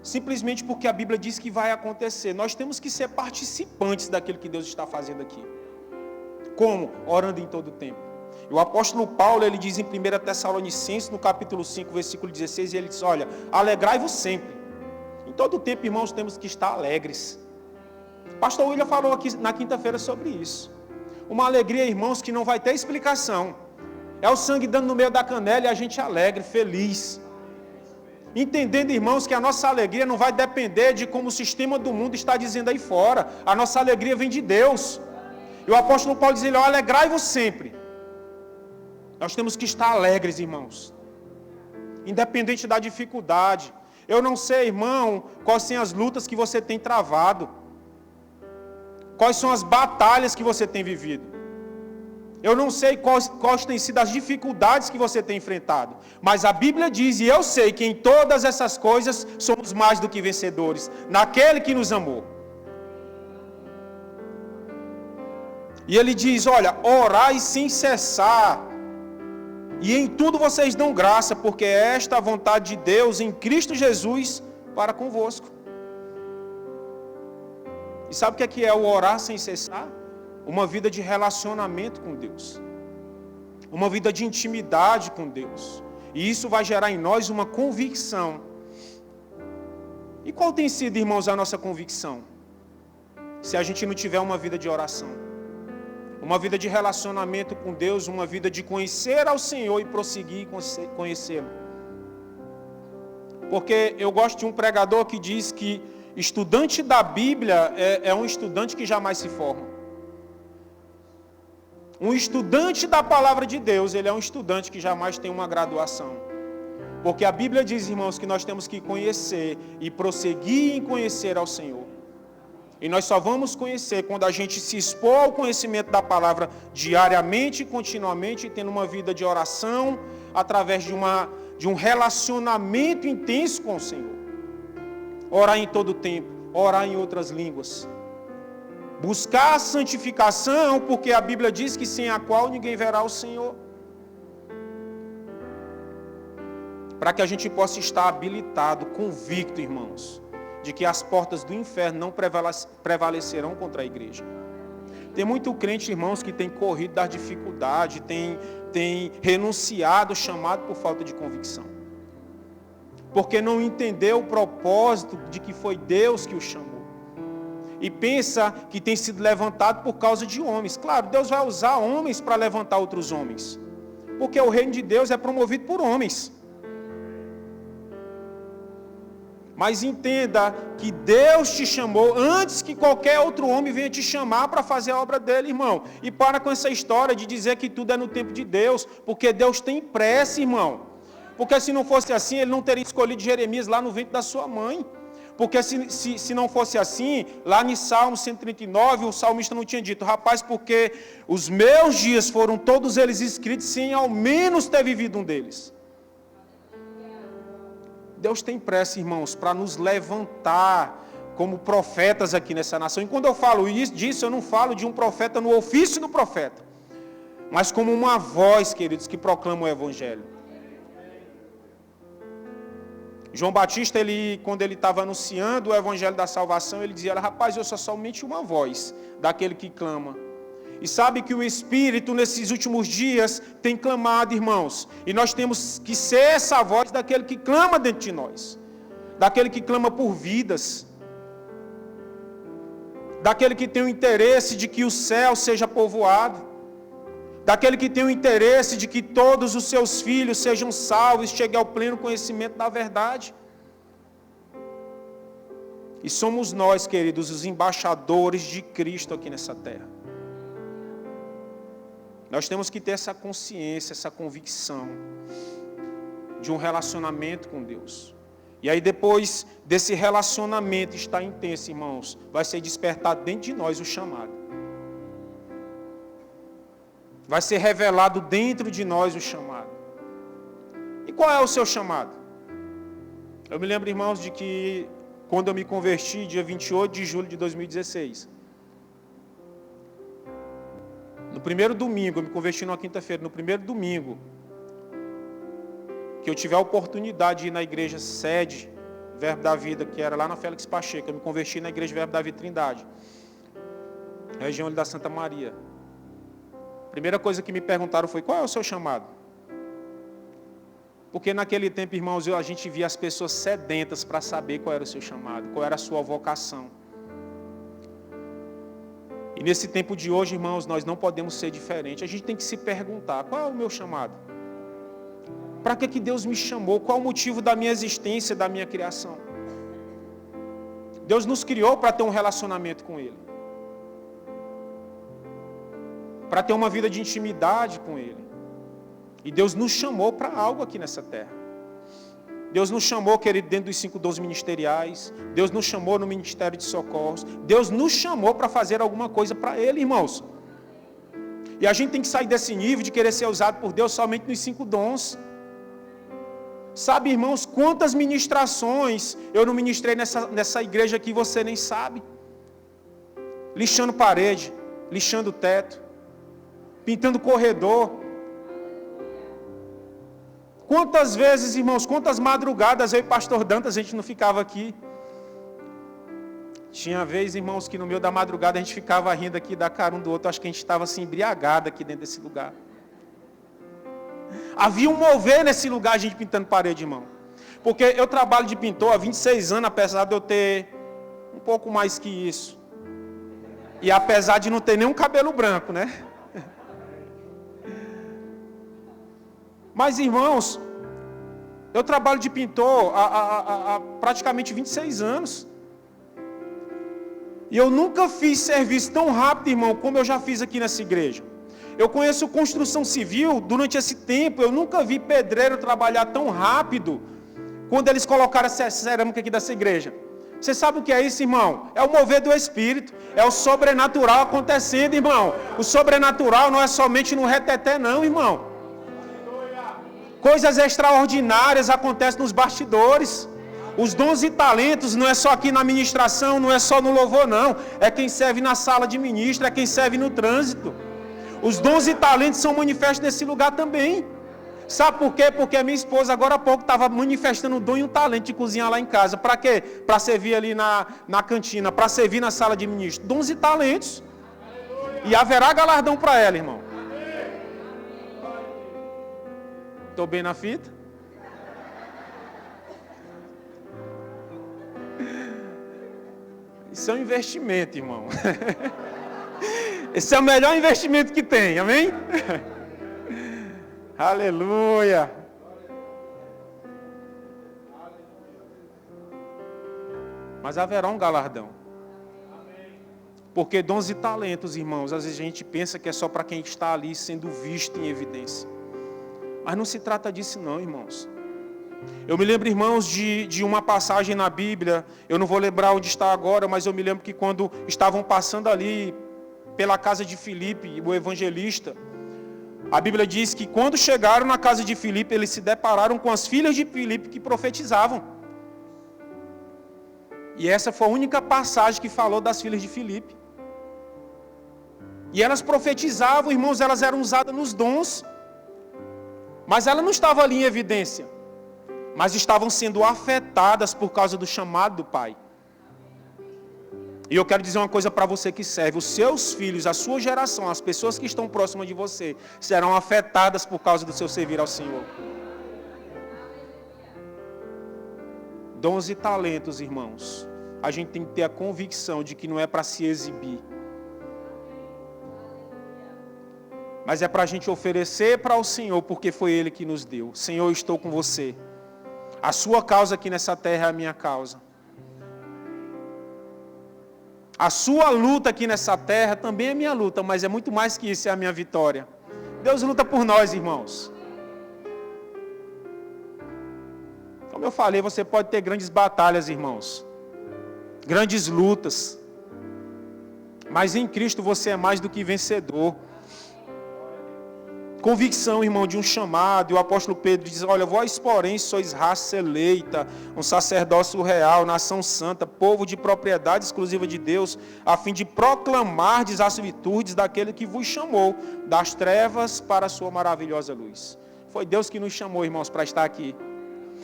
simplesmente porque a Bíblia diz que vai acontecer. Nós temos que ser participantes daquilo que Deus está fazendo aqui. Como? Orando em todo o tempo. E o apóstolo Paulo, ele diz em 1 Tessalonicenses, no capítulo 5, versículo 16, ele diz, olha, alegrai-vos sempre. Em todo o tempo, irmãos, temos que estar alegres. O pastor William falou aqui na quinta-feira sobre isso. Uma alegria, irmãos, que não vai ter explicação. É o sangue dando no meio da canela e a gente alegre, feliz. Entendendo, irmãos, que a nossa alegria não vai depender de como o sistema do mundo está dizendo aí fora. A nossa alegria vem de Deus. E o apóstolo Paulo diz, alegrai-vos sempre. Nós temos que estar alegres, irmãos. Independente da dificuldade. Eu não sei, irmão, quais são as lutas que você tem travado. Quais são as batalhas que você tem vivido. Eu não sei quais têm sido as dificuldades que você tem enfrentado. Mas a Bíblia diz, e eu sei que em todas essas coisas somos mais do que vencedores. Naquele que nos amou. E ele diz, olha, orai sem cessar. E em tudo vocês dão graça, porque esta é a vontade de Deus em Cristo Jesus para convosco. E sabe o que é o orar sem cessar? Uma vida de relacionamento com Deus. Uma vida de intimidade com Deus. E isso vai gerar em nós uma convicção. E qual tem sido, irmãos, a nossa convicção? Se a gente não tiver uma vida de oração. Uma vida de relacionamento com Deus, uma vida de conhecer ao Senhor e prosseguir conhecê-lo. Porque eu gosto de um pregador que diz que estudante da Bíblia é um estudante que jamais se forma. Um estudante da palavra de Deus, ele é um estudante que jamais tem uma graduação. Porque a Bíblia diz, irmãos, que nós temos que conhecer e prosseguir em conhecer ao Senhor. E nós só vamos conhecer quando a gente se expor ao conhecimento da palavra diariamente e continuamente, tendo uma vida de oração, através de um relacionamento intenso com o Senhor. Orar em todo tempo, orar em outras línguas. Buscar a santificação, porque a Bíblia diz que sem a qual ninguém verá o Senhor. Para que a gente possa estar habilitado, convicto, irmãos, de que as portas do inferno não prevalecerão contra a igreja. Tem muito crente, irmãos, que tem corrido das dificuldades, tem renunciado ao chamado por falta de convicção. Porque não entendeu o propósito de que foi Deus que o chamou. E pensa que tem sido levantado por causa de homens. Claro, Deus vai usar homens para levantar outros homens. Porque o reino de Deus é promovido por homens. Mas entenda que Deus te chamou antes que qualquer outro homem venha te chamar para fazer a obra dele, irmão. E para com essa história de dizer que tudo é no tempo de Deus, porque Deus tem pressa, irmão. Porque se não fosse assim, ele não teria escolhido Jeremias lá no ventre da sua mãe. Porque se não fosse assim, lá em Salmo 139, o salmista não tinha dito, rapaz, porque os meus dias foram todos eles escritos sem ao menos ter vivido um deles. Deus tem pressa, irmãos, para nos levantar como profetas aqui nessa nação. E quando eu falo disso, eu não falo de um profeta no ofício do profeta, mas como uma voz, queridos, que proclama o Evangelho. João Batista, quando ele estava anunciando o Evangelho da salvação, ele dizia, rapaz, eu sou somente uma voz daquele que clama. E sabe que o Espírito, nesses últimos dias, tem clamado, irmãos. E nós temos que ser essa voz daquele que clama dentro de nós. Daquele que clama por vidas. Daquele que tem o interesse de que o céu seja povoado. Daquele que tem o interesse de que todos os seus filhos sejam salvos, cheguem ao pleno conhecimento da verdade. E somos nós, queridos, os embaixadores de Cristo aqui nessa terra. Nós temos que ter essa consciência, essa convicção de um relacionamento com Deus. E aí depois desse relacionamento estar intenso, irmãos, vai ser despertado dentro de nós o chamado. Vai ser revelado dentro de nós o chamado. E qual é o seu chamado? Eu me lembro, irmãos, de que quando eu me converti, dia 28 de julho de 2016, no primeiro domingo, eu me converti numa quinta-feira, no primeiro domingo, que eu tive a oportunidade de ir na igreja sede, Verbo da Vida, que era lá na Félix Pacheco, eu me converti na igreja Verbo da Vida Trindade, região da Santa Maria. A primeira coisa que me perguntaram foi, qual é o seu chamado? Porque naquele tempo, irmãos, a gente via as pessoas sedentas para saber qual era o seu chamado, qual era a sua vocação. E nesse tempo de hoje, irmãos, nós não podemos ser diferentes. A gente tem que se perguntar, qual é o meu chamado? Para que Deus me chamou? Qual o motivo da minha existência, da minha criação? Deus nos criou para ter um relacionamento com Ele. Para ter uma vida de intimidade com Ele. E Deus nos chamou para algo aqui nessa terra. Deus nos chamou, querido, dentro dos 5 dons ministeriais. Deus nos chamou no Ministério de Socorros. Deus nos chamou para fazer alguma coisa para Ele, irmãos. E a gente tem que sair desse nível de querer ser usado por Deus somente nos 5 dons. Sabe, irmãos, quantas ministrações eu não ministrei nessa igreja aqui, você nem sabe. Lixando parede, lixando o teto, pintando o corredor. Quantas vezes, irmãos, quantas madrugadas eu e pastor Dantas, a gente não ficava aqui. Tinha vez, irmãos, que no meio da madrugada a gente ficava rindo aqui da cara um do outro. Acho que a gente estava assim embriagado aqui dentro desse lugar. Havia um mover nesse lugar, a gente pintando parede, irmão. Porque eu trabalho de pintor há 26 anos, apesar de eu ter um pouco mais que isso. E apesar de não ter nenhum cabelo branco, né? Mas, irmãos, eu trabalho de pintor há praticamente 26 anos. E eu nunca fiz serviço tão rápido, irmão, como eu já fiz aqui nessa igreja. Eu conheço construção civil, durante esse tempo, eu nunca vi pedreiro trabalhar tão rápido quando eles colocaram essa cerâmica aqui dessa igreja. Você sabe o que é isso, irmão? É o mover do Espírito, é o sobrenatural acontecendo, irmão. O sobrenatural não é somente no reteté, não, irmão. Coisas extraordinárias acontecem nos bastidores. Os dons e talentos não é só aqui na ministração, não é só no louvor, não. É quem serve na sala de ministro, é quem serve no trânsito. Os dons e talentos são manifestos nesse lugar também. Sabe por quê? Porque a minha esposa agora há pouco estava manifestando um dom e um talento de cozinhar lá em casa. Para quê? Para servir ali na cantina, para servir na sala de ministro. Dons e talentos. E haverá galardão para ela, irmão. Estou bem na fita? Isso é um investimento, irmão. Esse é o melhor investimento que tem, amém? Aleluia. Mas haverá um galardão. Porque dons e talentos, irmãos, às vezes a gente pensa que é só para quem está ali sendo visto em evidência. Mas não se trata disso não, irmãos. Eu me lembro, irmãos, de uma passagem na Bíblia, eu não vou lembrar onde está agora, mas eu me lembro que quando estavam passando ali pela casa de Filipe, o evangelista, a Bíblia diz que quando chegaram na casa de Filipe, eles se depararam com as filhas de Filipe que profetizavam. E essa foi a única passagem que falou das filhas de Filipe. E elas profetizavam, irmãos, elas eram usadas nos dons, mas elas não estavam ali em evidência, mas estavam sendo afetadas por causa do chamado do Pai. E eu quero dizer uma coisa para você que serve: os seus filhos, a sua geração, as pessoas que estão próximas de você, serão afetadas por causa do seu servir ao Senhor. Dons e talentos, irmãos, a gente tem que ter a convicção de que não é para se exibir, mas é para a gente oferecer para o Senhor, porque foi Ele que nos deu. Senhor, eu estou com você. A sua causa aqui nessa terra é a minha causa. A sua luta aqui nessa terra também é minha luta, mas é muito mais que isso, é a minha vitória. Deus luta por nós, irmãos. Como eu falei, você pode ter grandes batalhas, irmãos. Grandes lutas. Mas em Cristo você é mais do que vencedor. Convicção, irmão, de um chamado. E o apóstolo Pedro diz: olha, vós, porém, sois raça eleita, um sacerdócio real, nação santa, povo de propriedade exclusiva de Deus, a fim de proclamardes as virtudes daquele que vos chamou das trevas para a sua maravilhosa luz. Foi Deus que nos chamou, irmãos, para estar aqui.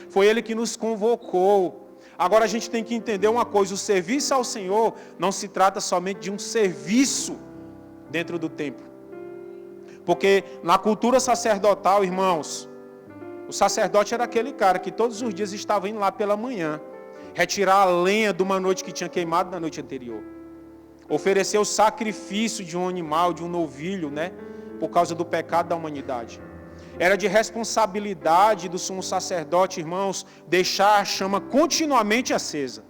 Foi Ele que nos convocou. Agora a gente tem que entender uma coisa: o serviço ao Senhor não se trata somente de um serviço dentro do templo. Porque na cultura sacerdotal, irmãos, o sacerdote era aquele cara que todos os dias estava indo lá pela manhã, retirar a lenha de uma noite que tinha queimado na noite anterior, oferecer o sacrifício de um animal, de um novilho, né, por causa do pecado da humanidade. Era de responsabilidade do sumo sacerdote, irmãos, deixar a chama continuamente acesa.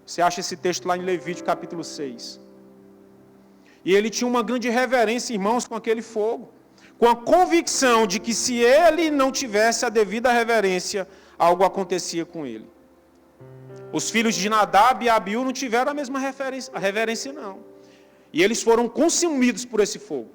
Você acha esse texto lá em Levítico capítulo 6. E ele tinha uma grande reverência, irmãos, com aquele fogo, com a convicção de que se ele não tivesse a devida reverência, algo acontecia com ele. Os filhos de Nadab e Abiú não tiveram a mesma reverência, não. E eles foram consumidos por esse fogo,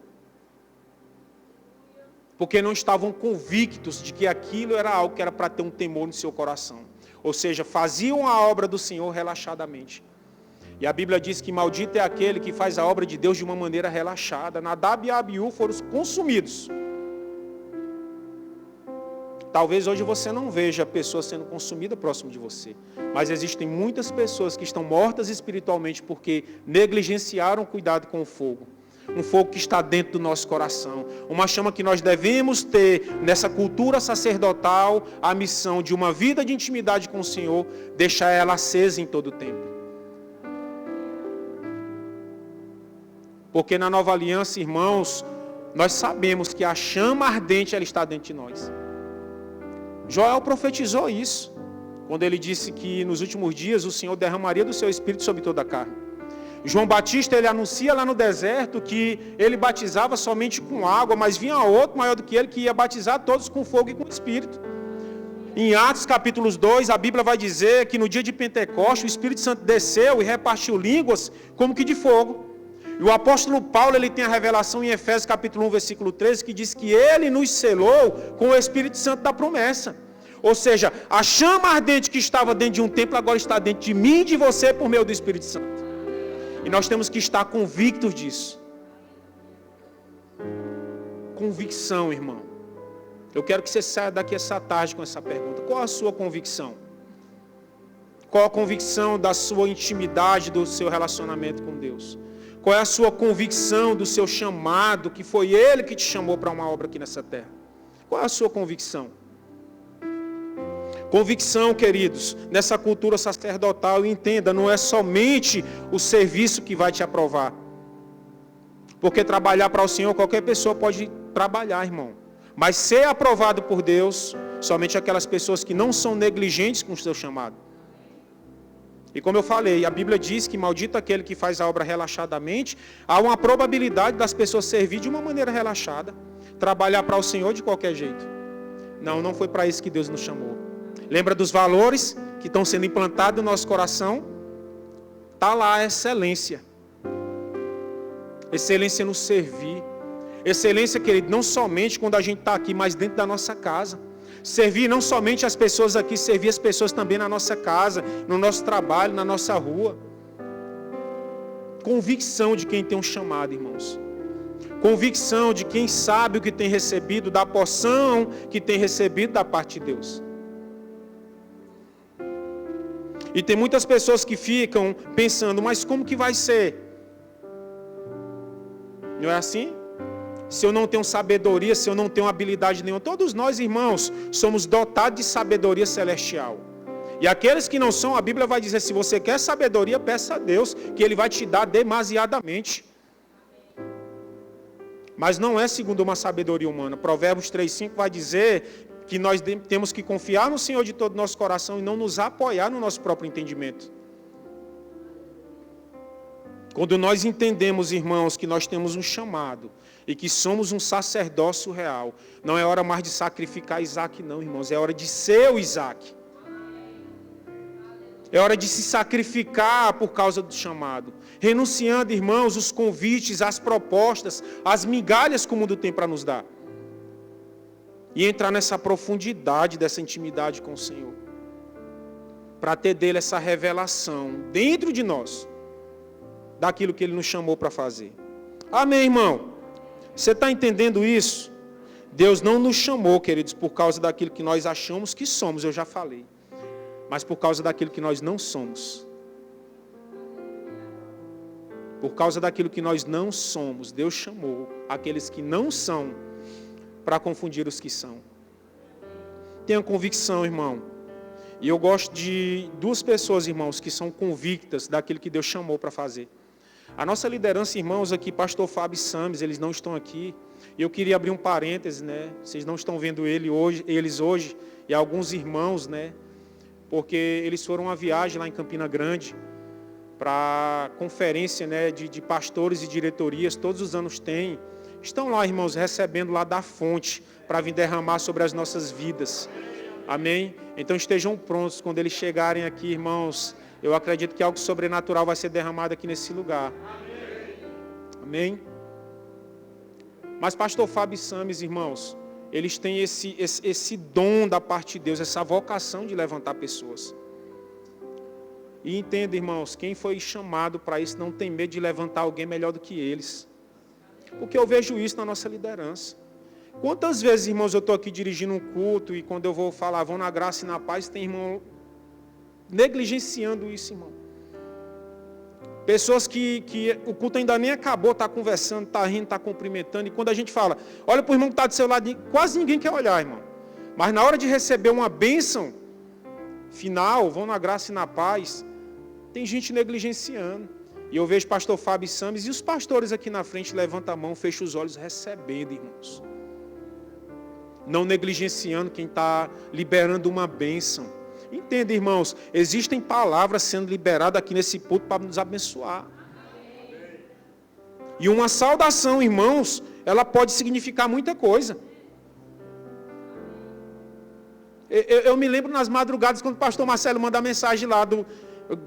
porque não estavam convictos de que aquilo era algo que era para ter um temor no seu coração. Ou seja, faziam a obra do Senhor relaxadamente. E a Bíblia diz que maldito é aquele que faz a obra de Deus de uma maneira relaxada. Nadab e Abiú foram consumidos. Talvez hoje você não veja a pessoa sendo consumida próximo de você. Mas existem muitas pessoas que estão mortas espiritualmente porque negligenciaram o cuidado com o fogo. Um fogo que está dentro do nosso coração. Uma chama que nós devemos ter nessa cultura sacerdotal, a missão de uma vida de intimidade com o Senhor, deixar ela acesa em todo o tempo. Porque na nova aliança, irmãos, nós sabemos que a chama ardente ela está dentro de nós. Joel profetizou isso, quando ele disse que nos últimos dias o Senhor derramaria do seu Espírito sobre toda a carne. João Batista, ele anuncia lá no deserto que ele batizava somente com água, mas vinha outro maior do que ele, que ia batizar todos com fogo e com Espírito. Em Atos capítulo 2, a Bíblia vai dizer que no dia de Pentecostes, o Espírito Santo desceu e repartiu línguas como que de fogo. E o apóstolo Paulo, ele tem a revelação em Efésios capítulo 1, versículo 13, que diz que ele nos selou com o Espírito Santo da promessa. Ou seja, a chama ardente que estava dentro de um templo, agora está dentro de mim e de você por meio do Espírito Santo. E nós temos que estar convictos disso. Convicção, irmão. Eu quero que você saia daqui essa tarde com essa pergunta. Qual a sua convicção? Qual a convicção da sua intimidade, do seu relacionamento com Deus? Qual é a sua convicção do seu chamado, que foi Ele que te chamou para uma obra aqui nessa terra? Qual é a sua convicção? Convicção, queridos, nessa cultura sacerdotal, entenda, não é somente o serviço que vai te aprovar. Porque trabalhar para o Senhor, qualquer pessoa pode trabalhar, irmão. Mas ser aprovado por Deus, somente aquelas pessoas que não são negligentes com o seu chamado. E como eu falei, a Bíblia diz que maldito aquele que faz a obra relaxadamente, há uma probabilidade das pessoas servir de uma maneira relaxada, trabalhar para o Senhor de qualquer jeito. Não, não foi para isso que Deus nos chamou. Lembra dos valores que estão sendo implantados no nosso coração? Está lá a excelência. Excelência no servir. Excelência, querido, não somente quando a gente está aqui, mas dentro da nossa casa. Servir não somente as pessoas aqui, servir as pessoas também na nossa casa, no nosso trabalho, na nossa rua. Convicção de quem tem um chamado, irmãos. Convicção de quem sabe o que tem recebido, da porção que tem recebido da parte de Deus. E tem muitas pessoas que ficam pensando, mas como que vai ser? Não é assim? Se eu não tenho sabedoria, se eu não tenho habilidade nenhuma. Todos nós, irmãos, somos dotados de sabedoria celestial. E aqueles que não são, a Bíblia vai dizer, se você quer sabedoria, peça a Deus, que Ele vai te dar demasiadamente. Mas não é segundo uma sabedoria humana. Provérbios 3,5 vai dizer que nós temos que confiar no Senhor de todo o nosso coração e não nos apoiar no nosso próprio entendimento. Quando nós entendemos, irmãos, que nós temos um chamado e que somos um sacerdócio real, não é hora mais de sacrificar Isaac, não, irmãos, é hora de ser o Isaac. É hora de se sacrificar por causa do chamado. Renunciando, irmãos, os convites, as propostas, as migalhas que o mundo tem para nos dar. E entrar nessa profundidade, dessa intimidade com o Senhor. Para ter dele essa revelação dentro de nós, daquilo que ele nos chamou para fazer. Amém, irmão? Você está entendendo isso? Deus não nos chamou, queridos, por causa daquilo que nós achamos que somos, eu já falei. Mas por causa daquilo que nós não somos. Por causa daquilo que nós não somos, Deus chamou aqueles que não são para confundir os que são. Tenha convicção, irmão. E eu gosto de duas pessoas, irmãos, que são convictas daquilo que Deus chamou para fazer. A nossa liderança, irmãos, aqui, pastor Fábio e Sames, eles não estão aqui. E eu queria abrir um parêntese, né? Vocês não estão vendo eles hoje, e alguns irmãos, né? Porque eles foram uma viagem lá em Campina Grande, para conferência, né, de pastores e diretorias, todos os anos tem. Estão lá, irmãos, recebendo lá da fonte, para vir derramar sobre as nossas vidas. Amém? Então estejam prontos quando eles chegarem aqui, irmãos. Eu acredito que algo sobrenatural vai ser derramado aqui nesse lugar. Amém? Mas pastor Fábio e Sames, irmãos, eles têm esse dom da parte de Deus, essa vocação de levantar pessoas. E entenda, irmãos, quem foi chamado para isso não tem medo de levantar alguém melhor do que eles. Porque eu vejo isso na nossa liderança. Quantas vezes, irmãos, eu estou aqui dirigindo um culto e quando eu vou falar, vão na graça e na paz, tem irmão negligenciando isso, irmão. Pessoas que o culto ainda nem acabou, está conversando, está rindo, está cumprimentando. E quando a gente fala, olha para o irmão que está do seu lado, quase ninguém quer olhar, irmão. Mas na hora de receber uma bênção final, vão na graça e na paz, tem gente negligenciando. E eu vejo pastor Fábio Sames e os pastores aqui na frente levantam a mão, fecham os olhos, recebendo, irmãos. Não negligenciando quem está liberando uma bênção. Entenda, irmãos, existem palavras sendo liberadas aqui nesse culto para nos abençoar. E uma saudação, irmãos, ela pode significar muita coisa. Eu me lembro nas madrugadas, quando o pastor Marcelo manda a mensagem lá do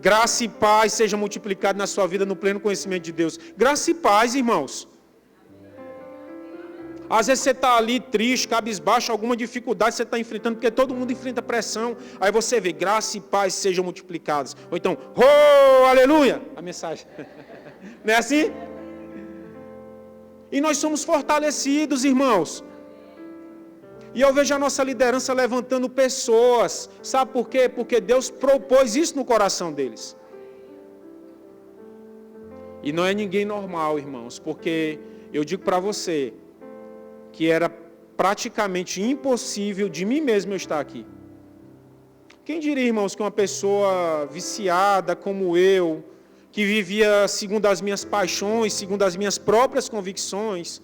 graça e paz seja multiplicado na sua vida no pleno conhecimento de Deus. Graça e paz, irmãos. Às vezes você está ali triste, cabisbaixo, alguma dificuldade você está enfrentando, porque todo mundo enfrenta pressão. Aí você vê, graça e paz sejam multiplicadas. Ou então, oh, aleluia! A mensagem. Não é assim? E nós somos fortalecidos, irmãos. E eu vejo a nossa liderança levantando pessoas. Sabe por quê? Porque Deus propôs isso no coração deles. E não é ninguém normal, irmãos, porque eu digo para você que era praticamente impossível de mim mesmo eu estar aqui. Quem diria, irmãos, que uma pessoa viciada como eu, que vivia segundo as minhas paixões, segundo as minhas próprias convicções,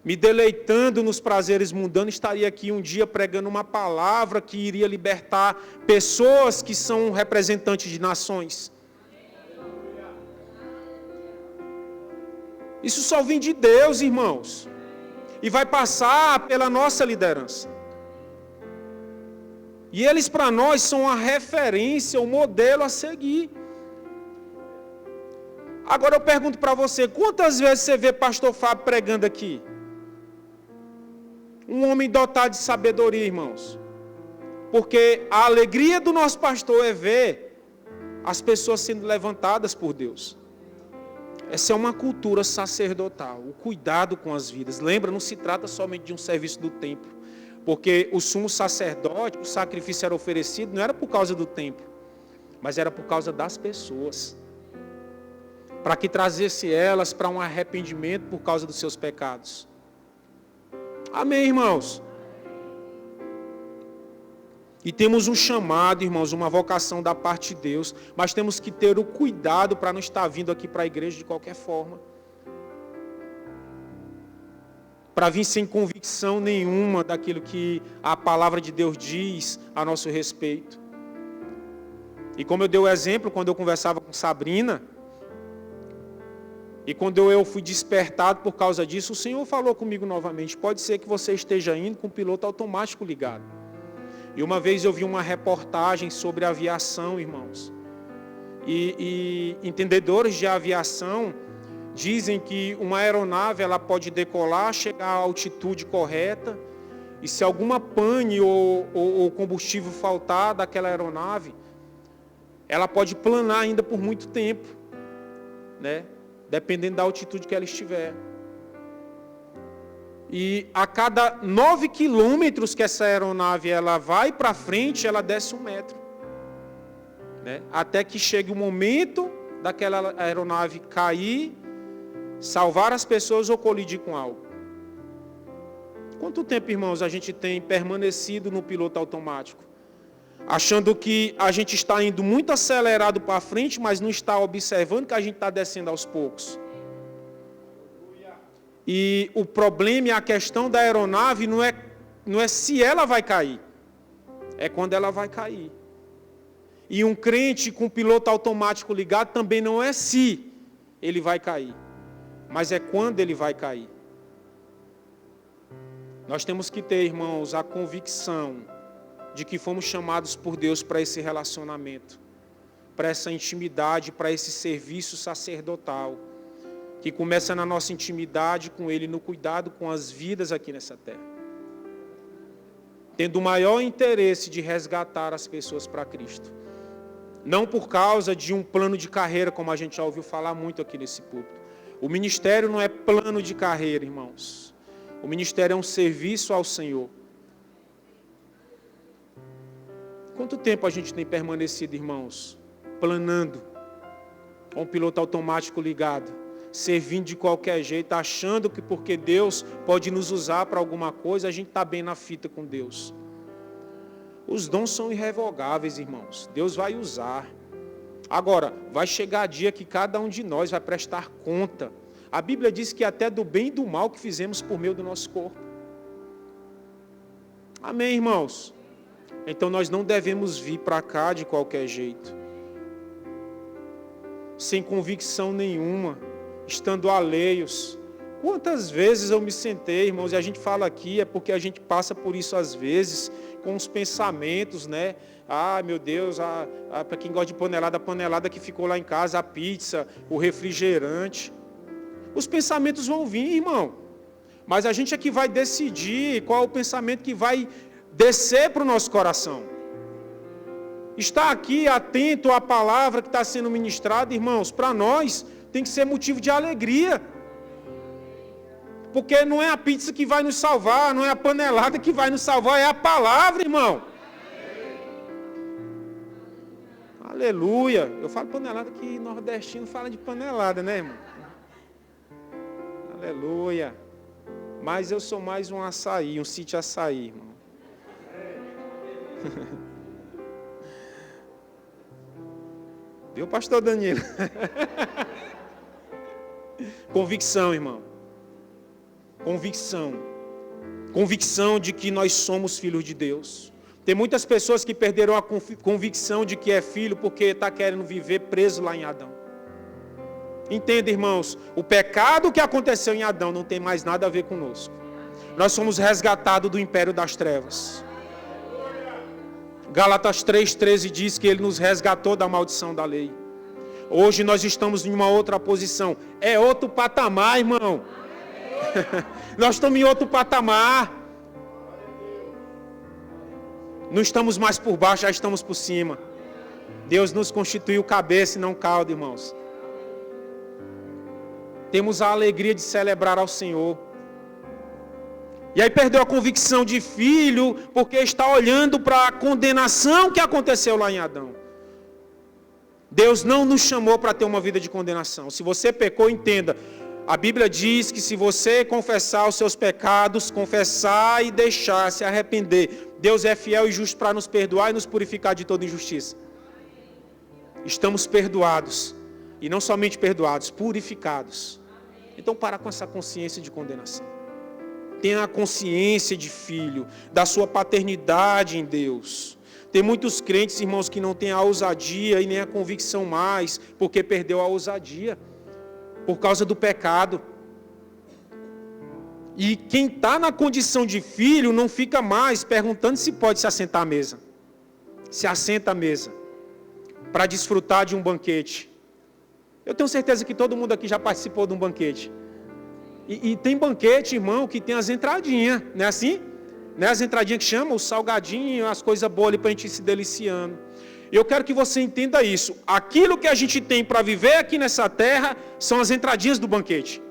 me deleitando nos prazeres mundanos, estaria aqui um dia pregando uma palavra que iria libertar pessoas que são representantes de nações. Isso só vem de Deus, irmãos. E vai passar pela nossa liderança. E eles para nós são a referência, o modelo a seguir. Agora eu pergunto para você, quantas vezes você vê pastor Fábio pregando aqui? Um homem dotado de sabedoria, irmãos. Porque a alegria do nosso pastor é ver as pessoas sendo levantadas por Deus. Essa é uma cultura sacerdotal, o cuidado com as vidas. Lembra, não se trata somente de um serviço do templo. Porque o sumo sacerdote, o sacrifício era oferecido, não era por causa do templo, mas era por causa das pessoas. Para que trazesse elas para um arrependimento por causa dos seus pecados. Amém, irmãos? E temos um chamado, irmãos, uma vocação da parte de Deus, mas temos que ter o cuidado para não estar vindo aqui para a igreja de qualquer forma. Para vir sem convicção nenhuma daquilo que a palavra de Deus diz a nosso respeito. E como eu dei o exemplo, quando eu conversava com Sabrina, e quando eu fui despertado por causa disso, o Senhor falou comigo novamente, pode ser que você esteja indo com o piloto automático ligado. E uma vez eu vi uma reportagem sobre aviação, irmãos. E entendedores de aviação dizem que uma aeronave ela pode decolar, chegar à altitude correta, e se alguma pane ou combustível faltar daquela aeronave, ela pode planar ainda por muito tempo, né? Dependendo da altitude que ela estiver. E a cada 9 quilômetros que essa aeronave ela vai para frente, ela desce 1 metro. Né? Até que chegue o momento daquela aeronave cair, salvar as pessoas ou colidir com algo. Quanto tempo, irmãos, a gente tem permanecido no piloto automático? Achando que a gente está indo muito acelerado para frente, mas não está observando que a gente está descendo aos poucos. E o problema e a questão da aeronave não é se ela vai cair, é quando ela vai cair. E um crente com piloto automático ligado também não é se ele vai cair, mas é quando ele vai cair. Nós temos que ter, irmãos, a convicção de que fomos chamados por Deus para esse relacionamento, para essa intimidade, para esse serviço sacerdotal, que começa na nossa intimidade com Ele, no cuidado com as vidas aqui nessa terra. Tendo o maior interesse de resgatar as pessoas para Cristo. Não por causa de um plano de carreira, como a gente já ouviu falar muito aqui nesse púlpito. O ministério não é plano de carreira, irmãos. O ministério é um serviço ao Senhor. Quanto tempo a gente tem permanecido, irmãos, planando, com o piloto automático ligado, servindo de qualquer jeito, achando que porque Deus pode nos usar para alguma coisa, a gente está bem na fita com Deus. Os dons são irrevogáveis, irmãos. Deus vai usar. Agora, vai chegar dia que cada um de nós vai prestar conta. A Bíblia diz que até do bem e do mal que fizemos por meio do nosso corpo. Amém, irmãos? Então nós não devemos vir para cá de qualquer jeito, sem convicção nenhuma, estando alheios. Quantas vezes eu me sentei, irmãos, e a gente fala aqui, é porque a gente passa por isso às vezes, com os pensamentos, né? Ah, meu Deus, para quem gosta de panelada, a panelada que ficou lá em casa, a pizza, o refrigerante. Os pensamentos vão vir, irmão. Mas a gente é que vai decidir qual é o pensamento que vai descer para o nosso coração. Está aqui atento à palavra que está sendo ministrada, irmãos, para nós tem que ser motivo de alegria. Porque não é a pizza que vai nos salvar, não é a panelada que vai nos salvar, é a palavra, irmão. Aleluia. Eu falo panelada que nordestino fala de panelada, né, irmão? Aleluia. Mas eu sou mais um açaí, um sítio açaí, irmão. Viu, pastor Danilo? Convicção, irmão. Convicção. Convicção de que nós somos filhos de Deus. Tem muitas pessoas que perderam a convicção de que é filho porque está querendo viver preso lá em Adão. Entenda, irmãos, o pecado que aconteceu em Adão não tem mais nada a ver conosco. Nós somos resgatados do império das trevas. Gálatas 3,13 diz que Ele nos resgatou da maldição da lei. Hoje nós estamos em uma outra posição. É outro patamar, irmão. Nós estamos em outro patamar. Não estamos mais por baixo, já estamos por cima. Deus nos constituiu cabeça e não cauda, irmãos. Temos a alegria de celebrar ao Senhor. E aí perdeu a convicção de filho, porque está olhando para a condenação que aconteceu lá em Adão. Deus não nos chamou para ter uma vida de condenação. Se você pecou, entenda. A Bíblia diz que se você confessar os seus pecados, confessar e deixar, se arrepender, Deus é fiel e justo para nos perdoar e nos purificar de toda injustiça. Estamos perdoados. E não somente perdoados, purificados. Então para com essa consciência de condenação. Tenha a consciência de filho, da sua paternidade em Deus. Tem muitos crentes, irmãos, que não têm a ousadia e nem a convicção mais, porque perdeu a ousadia, por causa do pecado. E quem está na condição de filho não fica mais perguntando se pode se assentar à mesa. Se assenta à mesa, para desfrutar de um banquete. Eu tenho certeza que todo mundo aqui já participou de um banquete. E tem banquete, irmão, que tem as entradinhas, não é assim? Não é as entradinhas que chamam, o salgadinho, as coisas boas ali para a gente ir se deliciando. Eu quero que você entenda isso. Aquilo que a gente tem para viver aqui nessa terra são as entradinhas do banquete.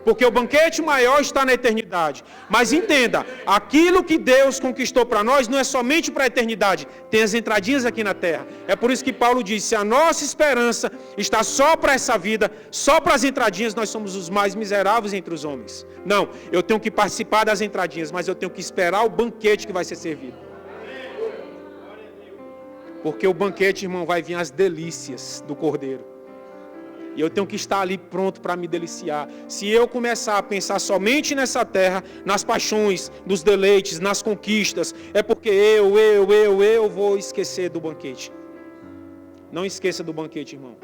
Porque o banquete maior está na eternidade. Mas entenda, aquilo que Deus conquistou para nós não é somente para a eternidade. Tem as entradinhas aqui na terra. É por isso que Paulo diz, se a nossa esperança está só para essa vida, só para as entradinhas, nós somos os mais miseráveis entre os homens. Não, eu tenho que participar das entradinhas, mas eu tenho que esperar o banquete que vai ser servido. Porque o banquete, irmão, vai vir as delícias do Cordeiro. E eu tenho que estar ali pronto para me deliciar. Se eu começar a pensar somente nessa terra, nas paixões, nos deleites, nas conquistas, é porque eu vou esquecer do banquete. Não esqueça do banquete, irmão.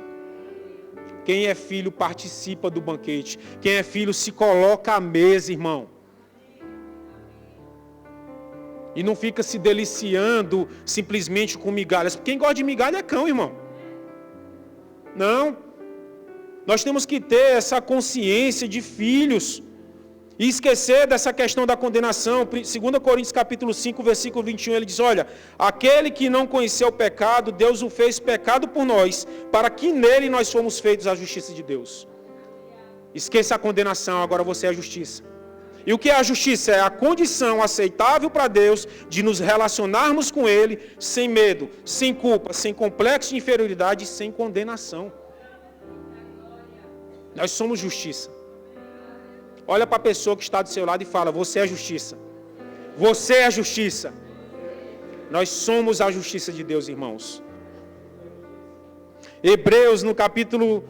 Quem é filho participa do banquete. Quem é filho se coloca à mesa, irmão. E não fica se deliciando simplesmente com migalhas. Quem gosta de migalha é cão, irmão. Não. Nós temos que ter essa consciência de filhos. E esquecer dessa questão da condenação. 2 Coríntios capítulo 5, versículo 21, ele diz, olha, aquele que não conheceu o pecado, Deus o fez pecado por nós, para que nele nós fomos feitos a justiça de Deus. Esqueça a condenação, agora você é a justiça. E o que é a justiça? É a condição aceitável para Deus de nos relacionarmos com Ele sem medo, sem culpa, sem complexo de inferioridade e sem condenação. Nós somos justiça. Olha para a pessoa que está do seu lado e fala, você é justiça. Você é justiça. Nós somos a justiça de Deus, irmãos. Hebreus, no capítulo...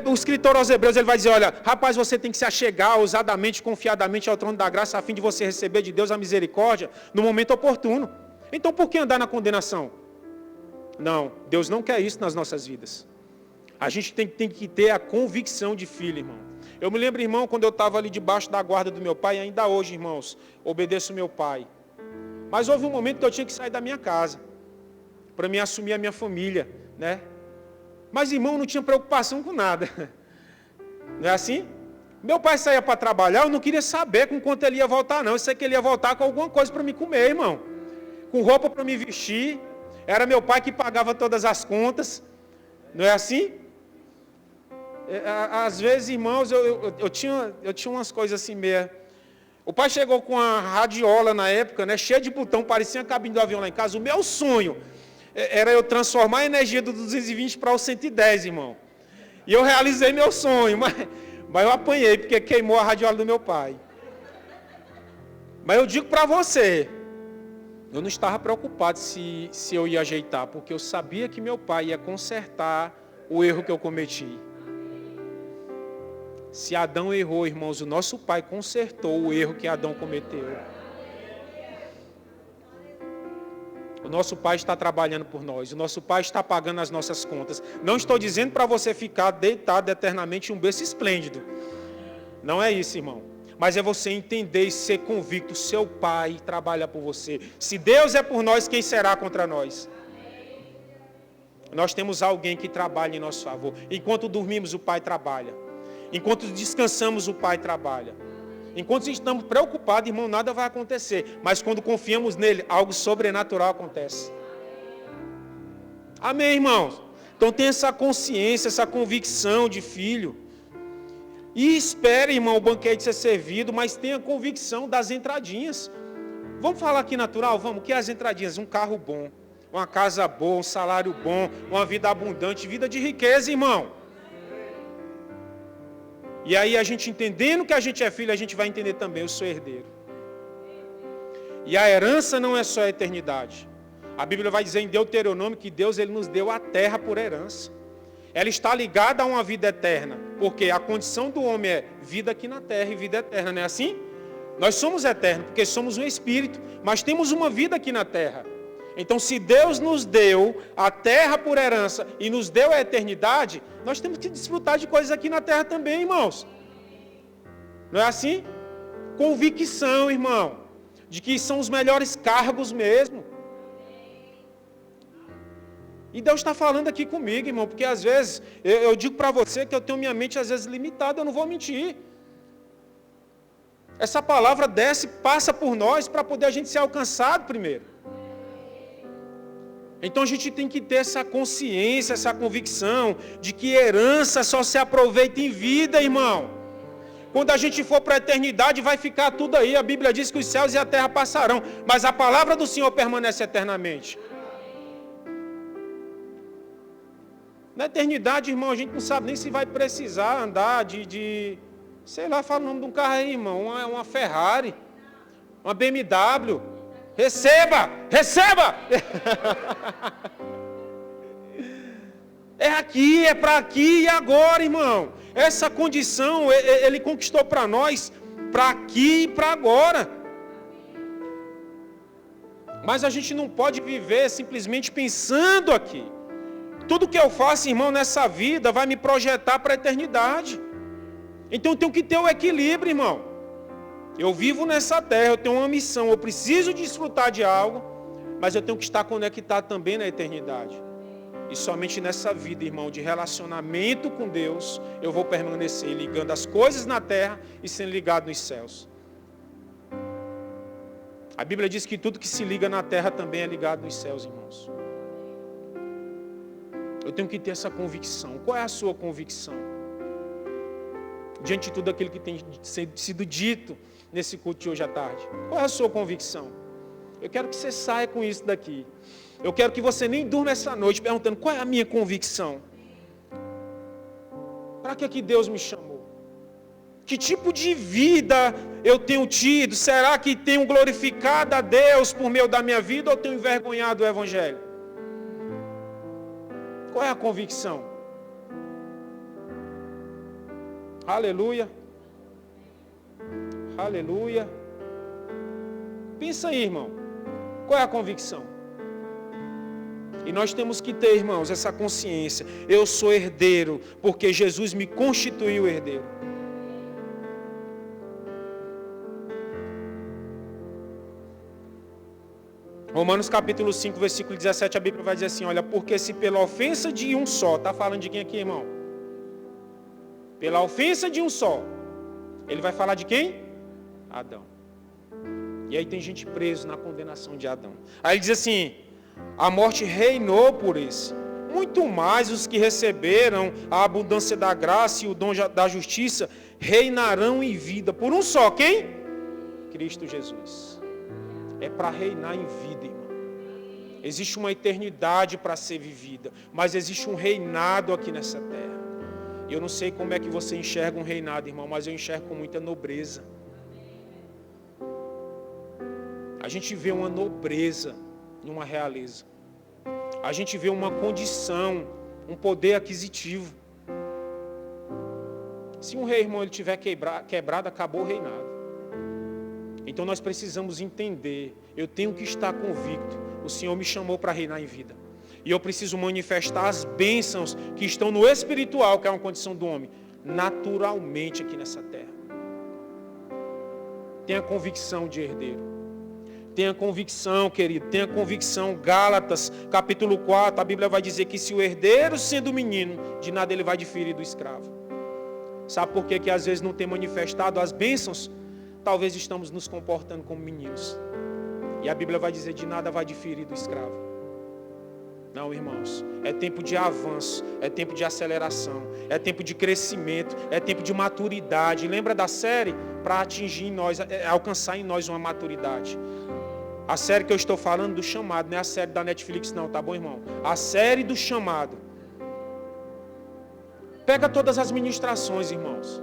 O escritor aos Hebreus, ele vai dizer, olha, rapaz, você tem que se achegar ousadamente, confiadamente ao trono da graça, a fim de você receber de Deus a misericórdia no momento oportuno. Então, por que andar na condenação? Não, Deus não quer isso nas nossas vidas. A gente tem que ter a convicção de filho, irmão. Eu me lembro, irmão, quando eu estava ali debaixo da guarda do meu pai, e ainda hoje, irmãos, obedeço meu pai. Mas houve um momento que eu tinha que sair da minha casa, para me assumir a minha família, né? Mas, irmão, não tinha preocupação com nada. Não é assim? Meu pai saía para trabalhar, eu não queria saber com quanto ele ia voltar, não. Eu sei que ele ia voltar com alguma coisa para me comer, irmão. Com roupa para me vestir. Era meu pai que pagava todas as contas. Não é assim? Às vezes, irmãos, eu tinha umas coisas assim meio... O pai chegou com a radiola na época, né, cheia de botão, parecia a cabine do avião lá em casa. O meu sonho era eu transformar a energia do 220 para o 110, irmão. E eu realizei meu sonho, mas eu apanhei, porque queimou a radiola do meu pai. Mas eu digo para você, eu não estava preocupado se eu ia ajeitar, porque eu sabia que meu pai ia consertar o erro que eu cometi. Se Adão errou, irmãos, o nosso pai consertou o erro que Adão cometeu. O nosso pai está trabalhando por nós. O nosso pai está pagando as nossas contas. Não estou dizendo para você ficar deitado eternamente em um berço esplêndido. Não é isso, irmão. Mas é você entender e ser convicto. Seu pai trabalha por você. Se Deus é por nós, quem será contra nós? Nós temos alguém que trabalha em nosso favor. Enquanto dormimos, o pai trabalha. Enquanto descansamos, o pai trabalha. Enquanto estamos preocupados, irmão, nada vai acontecer. Mas quando confiamos nele, algo sobrenatural acontece. Amém, irmãos? Então tenha essa consciência, essa convicção de filho. E espere, irmão, o banquete ser servido, mas tenha convicção das entradinhas. Vamos falar aqui natural? Vamos. O que é as entradinhas? Um carro bom, uma casa boa, um salário bom, uma vida abundante, vida de riqueza, irmão. E aí a gente entendendo que a gente é filho, a gente vai entender também, eu sou herdeiro. E a herança não é só a eternidade. A Bíblia vai dizer em Deuteronômio que Deus ele nos deu a terra por herança. Ela está ligada a uma vida eterna. Porque a condição do homem é vida aqui na terra e vida eterna, não é assim? Nós somos eternos, porque somos um espírito, mas temos uma vida aqui na terra. Então, se Deus nos deu a terra por herança e nos deu a eternidade, nós temos que desfrutar de coisas aqui na terra também, irmãos. Não é assim? Convicção, irmão, de que são os melhores cargos mesmo. E Deus está falando aqui comigo, irmão, porque às vezes, eu digo para você que eu tenho minha mente às vezes limitada, eu não vou mentir. Essa palavra desce, passa por nós para poder a gente ser alcançado primeiro. Então a gente tem que ter essa consciência, essa convicção de que herança só se aproveita em vida, irmão. Quando a gente for para a eternidade vai ficar tudo aí. A Bíblia diz que os céus e a terra passarão, mas a palavra do Senhor permanece eternamente. Na eternidade, irmão, a gente não sabe nem se vai precisar andar sei lá, fala o nome de um carro aí, irmão, uma Ferrari, uma BMW. Receba! Receba! É aqui, é para aqui e agora, irmão. Essa condição, ele conquistou para nós, para aqui e para agora. Mas a gente não pode viver simplesmente pensando aqui. Tudo que eu faço, irmão, nessa vida vai me projetar para a eternidade. Então eu tenho que ter o equilíbrio, irmão. Eu vivo nessa terra, eu tenho uma missão, eu preciso desfrutar de algo, mas eu tenho que estar conectado também na eternidade. E somente nessa vida, irmão, de relacionamento com Deus, eu vou permanecer ligando as coisas na terra e sendo ligado nos céus. A Bíblia diz que tudo que se liga na terra também é ligado nos céus, irmãos. Eu tenho que ter essa convicção. Qual é a sua convicção? Diante de tudo aquilo que tem sido dito nesse culto de hoje à tarde. Qual é a sua convicção? Eu quero que você saia com isso daqui. Eu quero que você nem durma essa noite perguntando qual é a minha convicção. Para que Deus me chamou? Que tipo de vida eu tenho tido? Será que tenho glorificado a Deus por meio da minha vida ou tenho envergonhado o Evangelho? Qual é a convicção? Aleluia. Aleluia. Pensa aí, irmão. Qual é a convicção? E nós temos que ter, irmãos, essa consciência. Eu sou herdeiro, porque Jesus me constituiu herdeiro. Romanos capítulo 5, versículo 17, a Bíblia vai dizer assim, olha, porque se pela ofensa de um só, está falando de quem aqui, irmão? Pela ofensa de um só. Ele vai falar de quem? Adão. E aí tem gente preso na condenação de Adão. Aí ele diz assim, a morte reinou por esse. Muito mais os que receberam a abundância da graça e o dom da justiça reinarão em vida. Por um só, quem? Cristo Jesus. É para reinar em vida, irmão. Existe uma eternidade para ser vivida, mas existe um reinado aqui nessa terra. Eu não sei como é que você enxerga um reinado, irmão, mas eu enxergo com muita nobreza. A gente vê uma nobreza numa realeza. A gente vê uma condição, um poder aquisitivo. Se um rei, irmão, ele tiver quebrado, acabou o reinado. Então nós precisamos entender, eu tenho que estar convicto, o Senhor me chamou para reinar em vida. E eu preciso manifestar as bênçãos que estão no espiritual, que é uma condição do homem, naturalmente aqui nessa terra. Tenha convicção de herdeiro. Tenha convicção, querido, tenha convicção. Gálatas, capítulo 4, a Bíblia vai dizer que se o herdeiro sendo menino, de nada ele vai diferir do escravo. Sabe por que às vezes não tem manifestado as bênçãos? Talvez estamos nos comportando como meninos. E a Bíblia vai dizer, de nada vai diferir do escravo. Não, irmãos, é tempo de avanço, é tempo de aceleração, é tempo de crescimento, é tempo de maturidade. Lembra da série? Para atingir em nós, alcançar em nós uma maturidade. A série que eu estou falando do chamado, não é a série da Netflix não, tá bom, irmão? A série do chamado. Pega todas as ministrações, irmãos.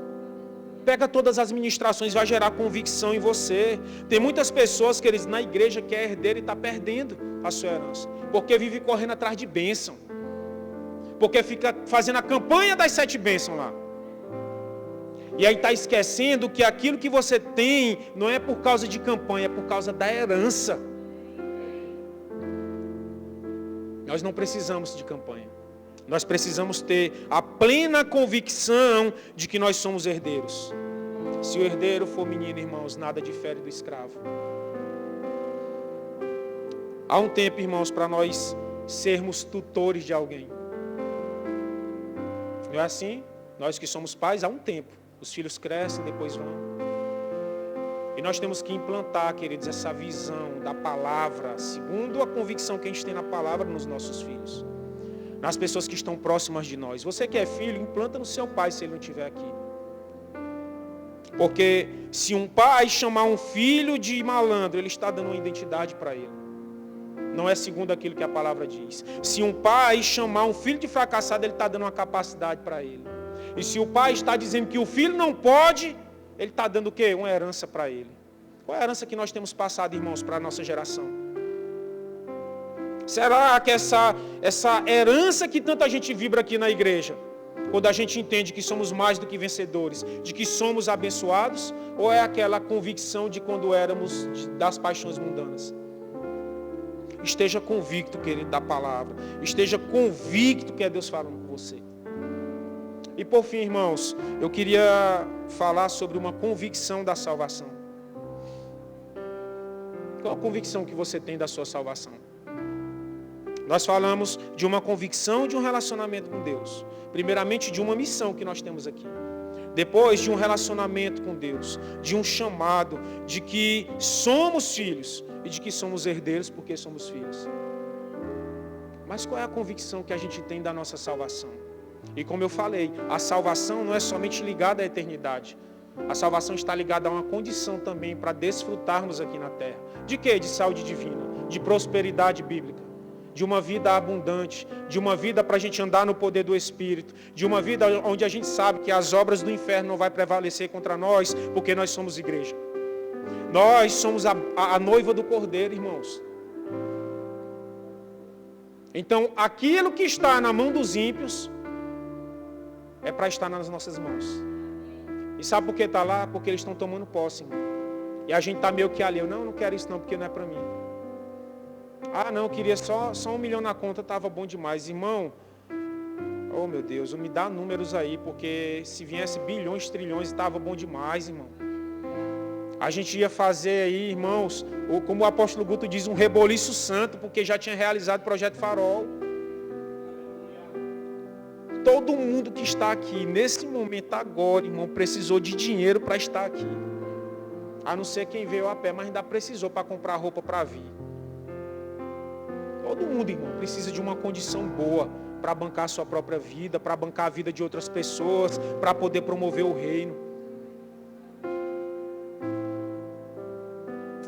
Pega todas as ministrações, vai gerar convicção em você. Tem muitas pessoas, queridos, na igreja que é herdeiro e está perdendo a sua herança. Porque vive correndo atrás de bênção. Porque fica fazendo a campanha das 7 bênçãos lá. E aí está esquecendo que aquilo que você tem não é por causa de campanha, é por causa da herança. Nós não precisamos de campanha. Nós precisamos ter a plena convicção de que nós somos herdeiros. Se o herdeiro for menino, irmãos, nada difere do escravo. Há um tempo, irmãos, para nós sermos tutores de alguém. Não é assim? Nós que somos pais, há um tempo. Os filhos crescem, depois vão. E nós temos que implantar, queridos, essa visão da palavra, segundo a convicção que a gente tem na palavra nos nossos filhos. Nas pessoas que estão próximas de nós. Você que é filho, implanta no seu pai se ele não estiver aqui. Porque se um pai chamar um filho de malandro, ele está dando uma identidade para ele. Não é segundo aquilo que a palavra diz. Se um pai chamar um filho de fracassado, ele está dando uma capacidade para ele. E se o pai está dizendo que o filho não pode, ele está dando o quê? Uma herança para ele. Qual é a herança que nós temos passado, irmãos, para a nossa geração? Será que essa herança que tanta gente vibra aqui na igreja, quando a gente entende que somos mais do que vencedores, de que somos abençoados, ou é aquela convicção de quando éramos das paixões mundanas? Esteja convicto, querido, da palavra. Esteja convicto que é Deus falando com você. E por fim, irmãos, eu queria falar sobre uma convicção da salvação. Qual a convicção que você tem da sua salvação? Nós falamos de uma convicção de um relacionamento com Deus. Primeiramente, de uma missão que nós temos aqui. depois de um relacionamento com Deus, de um chamado, de que somos filhos e de que somos herdeiros porque somos filhos. Mas qual é a convicção que a gente tem da nossa salvação? E como eu falei, a salvação não é somente ligada à eternidade. A salvação está ligada a uma condição também para desfrutarmos aqui na terra. De quê? De saúde divina, de prosperidade bíblica, de uma vida abundante, de uma vida para a gente andar no poder do Espírito, de uma vida onde a gente sabe que as obras do inferno não vai prevalecer contra nós, porque nós somos igreja. Nós somos a noiva do Cordeiro, irmãos. Então, aquilo que está na mão dos ímpios é para estar nas nossas mãos. E sabe por que está lá? Porque eles estão tomando posse, irmão. E a gente está meio que ali. Eu não quero isso não, porque não é para mim. Ah, não, eu queria só 1 milhão na conta, estava bom demais. Irmão, oh meu Deus, me dá números aí, porque se viesse bilhões, trilhões, estava bom demais, irmão. A gente ia fazer aí, irmãos, como o apóstolo Guto diz, um reboliço santo, porque já tinha realizado o projeto Farol. Todo mundo que está aqui, nesse momento agora, irmão, precisou de dinheiro para estar aqui. A não ser quem veio a pé, mas ainda precisou para comprar roupa para vir. Todo mundo, irmão, precisa de uma condição boa para bancar a sua própria vida, para bancar a vida de outras pessoas, para poder promover o reino.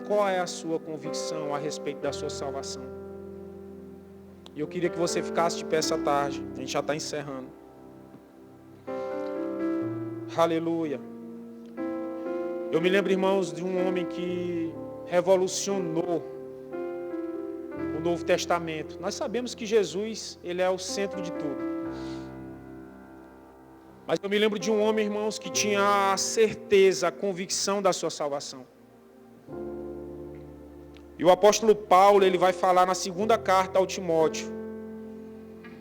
Qual é a sua convicção a respeito da sua salvação? E eu queria que você ficasse de pé essa tarde. A gente já está encerrando. Aleluia. Eu me lembro, irmãos, de um homem que revolucionou o Novo Testamento. Nós sabemos que Jesus, ele é o centro de tudo. Mas eu me lembro de um homem, irmãos, que tinha a certeza, a convicção da sua salvação. E o apóstolo Paulo, ele vai falar na segunda carta ao Timóteo,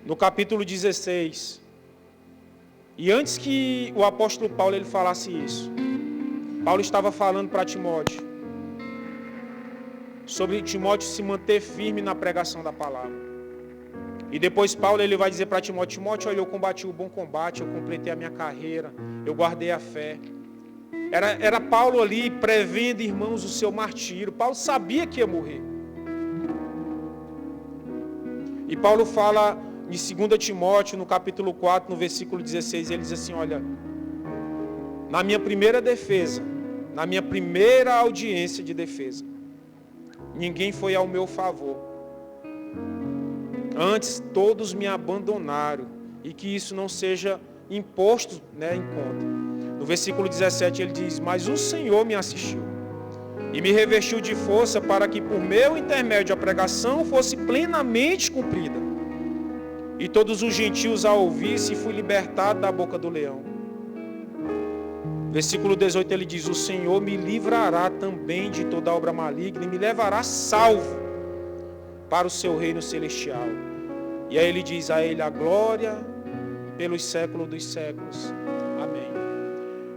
no capítulo 16. E antes que o apóstolo Paulo ele falasse isso, Paulo estava falando para Timóteo, sobre Timóteo se manter firme na pregação da palavra. E depois Paulo ele vai dizer para Timóteo, olha, eu combati o bom combate, eu completei a minha carreira, eu guardei a fé. Era Paulo ali prevendo, irmãos, o seu martírio. Paulo sabia que ia morrer. E Paulo fala em 2 Timóteo, no capítulo 4, no versículo 16, ele diz assim, olha, na minha primeira defesa, na minha primeira audiência de defesa, ninguém foi ao meu favor. Antes, todos me abandonaram. E que isso não seja imposto, em conta. No versículo 17 ele diz, mas o Senhor me assistiu e me revestiu de força para que por meu intermédio a pregação fosse plenamente cumprida. E todos os gentios a ouvissem e fui libertado da boca do leão. Versículo 18 ele diz, o Senhor me livrará também de toda obra maligna e me levará salvo para o seu reino celestial. E aí ele diz, a ele a glória pelos séculos dos séculos. Amém.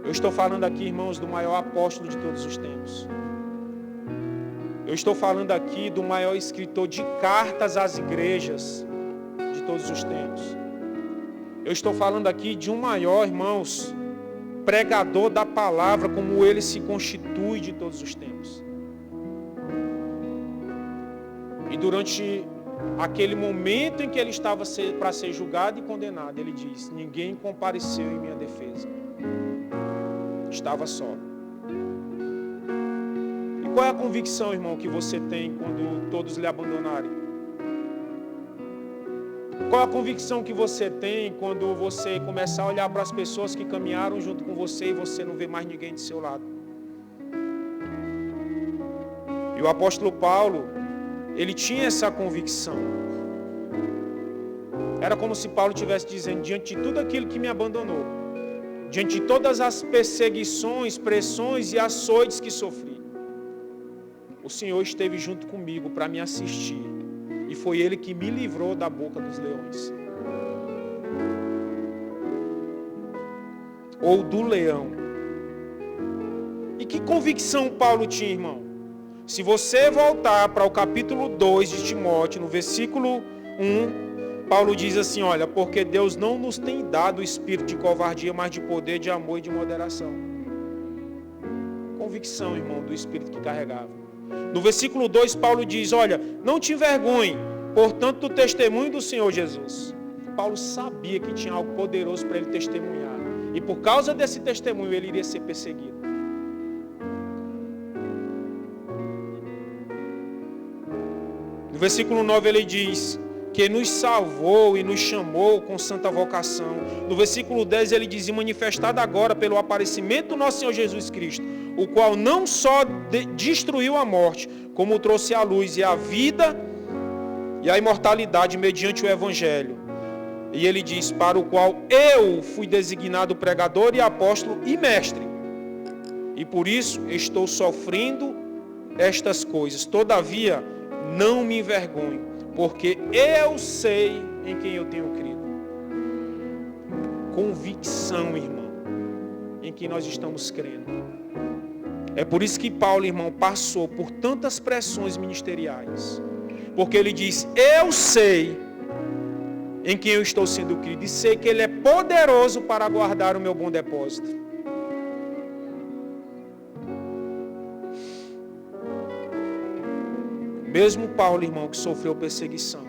Eu estou falando aqui, irmãos, do maior apóstolo de todos os tempos. Eu estou falando aqui do maior escritor de cartas às igrejas de todos os tempos. Eu estou falando aqui de um maior, irmãos, pregador da palavra, como ele se constitui de todos os tempos. E durante aquele momento em que ele estava para ser julgado e condenado, ele diz, ninguém compareceu em minha defesa. Estava só. E qual é a convicção, irmão, que você tem quando todos lhe abandonarem? Qual é a convicção que você tem quando você começar a olhar para as pessoas que caminharam junto com você e você não vê mais ninguém do seu lado? E o apóstolo Paulo, ele tinha essa convicção. Era como se Paulo estivesse dizendo, diante de tudo aquilo que me abandonou, diante de todas as perseguições, pressões e açoites que sofri, o Senhor esteve junto comigo para me assistir. E foi Ele que me livrou da boca dos leões. Ou do leão. E que convicção Paulo tinha, irmão? Se você voltar para o capítulo 2 de Timóteo, no versículo 1, Paulo diz assim, olha, porque Deus não nos tem dado o espírito de covardia, mas de poder, de amor e de moderação. Convicção, irmão, do espírito que carregava. No versículo 2, Paulo diz, olha, não te envergonhe, portanto, do testemunho do Senhor Jesus. Paulo sabia que tinha algo poderoso para ele testemunhar. E por causa desse testemunho, ele iria ser perseguido. No versículo 9, ele diz que nos salvou e nos chamou com santa vocação. No versículo 10 ele diz, manifestado agora pelo aparecimento do nosso Senhor Jesus Cristo, o qual não só destruiu a morte, como trouxe a luz e a vida e a imortalidade mediante o Evangelho. E ele diz, para o qual eu fui designado pregador e apóstolo e mestre. E por isso estou sofrendo estas coisas. Todavia, não me envergonho, porque eu sei em quem eu tenho crido. Convicção, irmão, em que nós estamos crendo. É por isso que Paulo, irmão, passou por tantas pressões ministeriais. Porque ele diz, eu sei em quem eu estou sendo crido, e sei que ele é poderoso para guardar o meu bom depósito. Mesmo Paulo, irmão, que sofreu perseguição,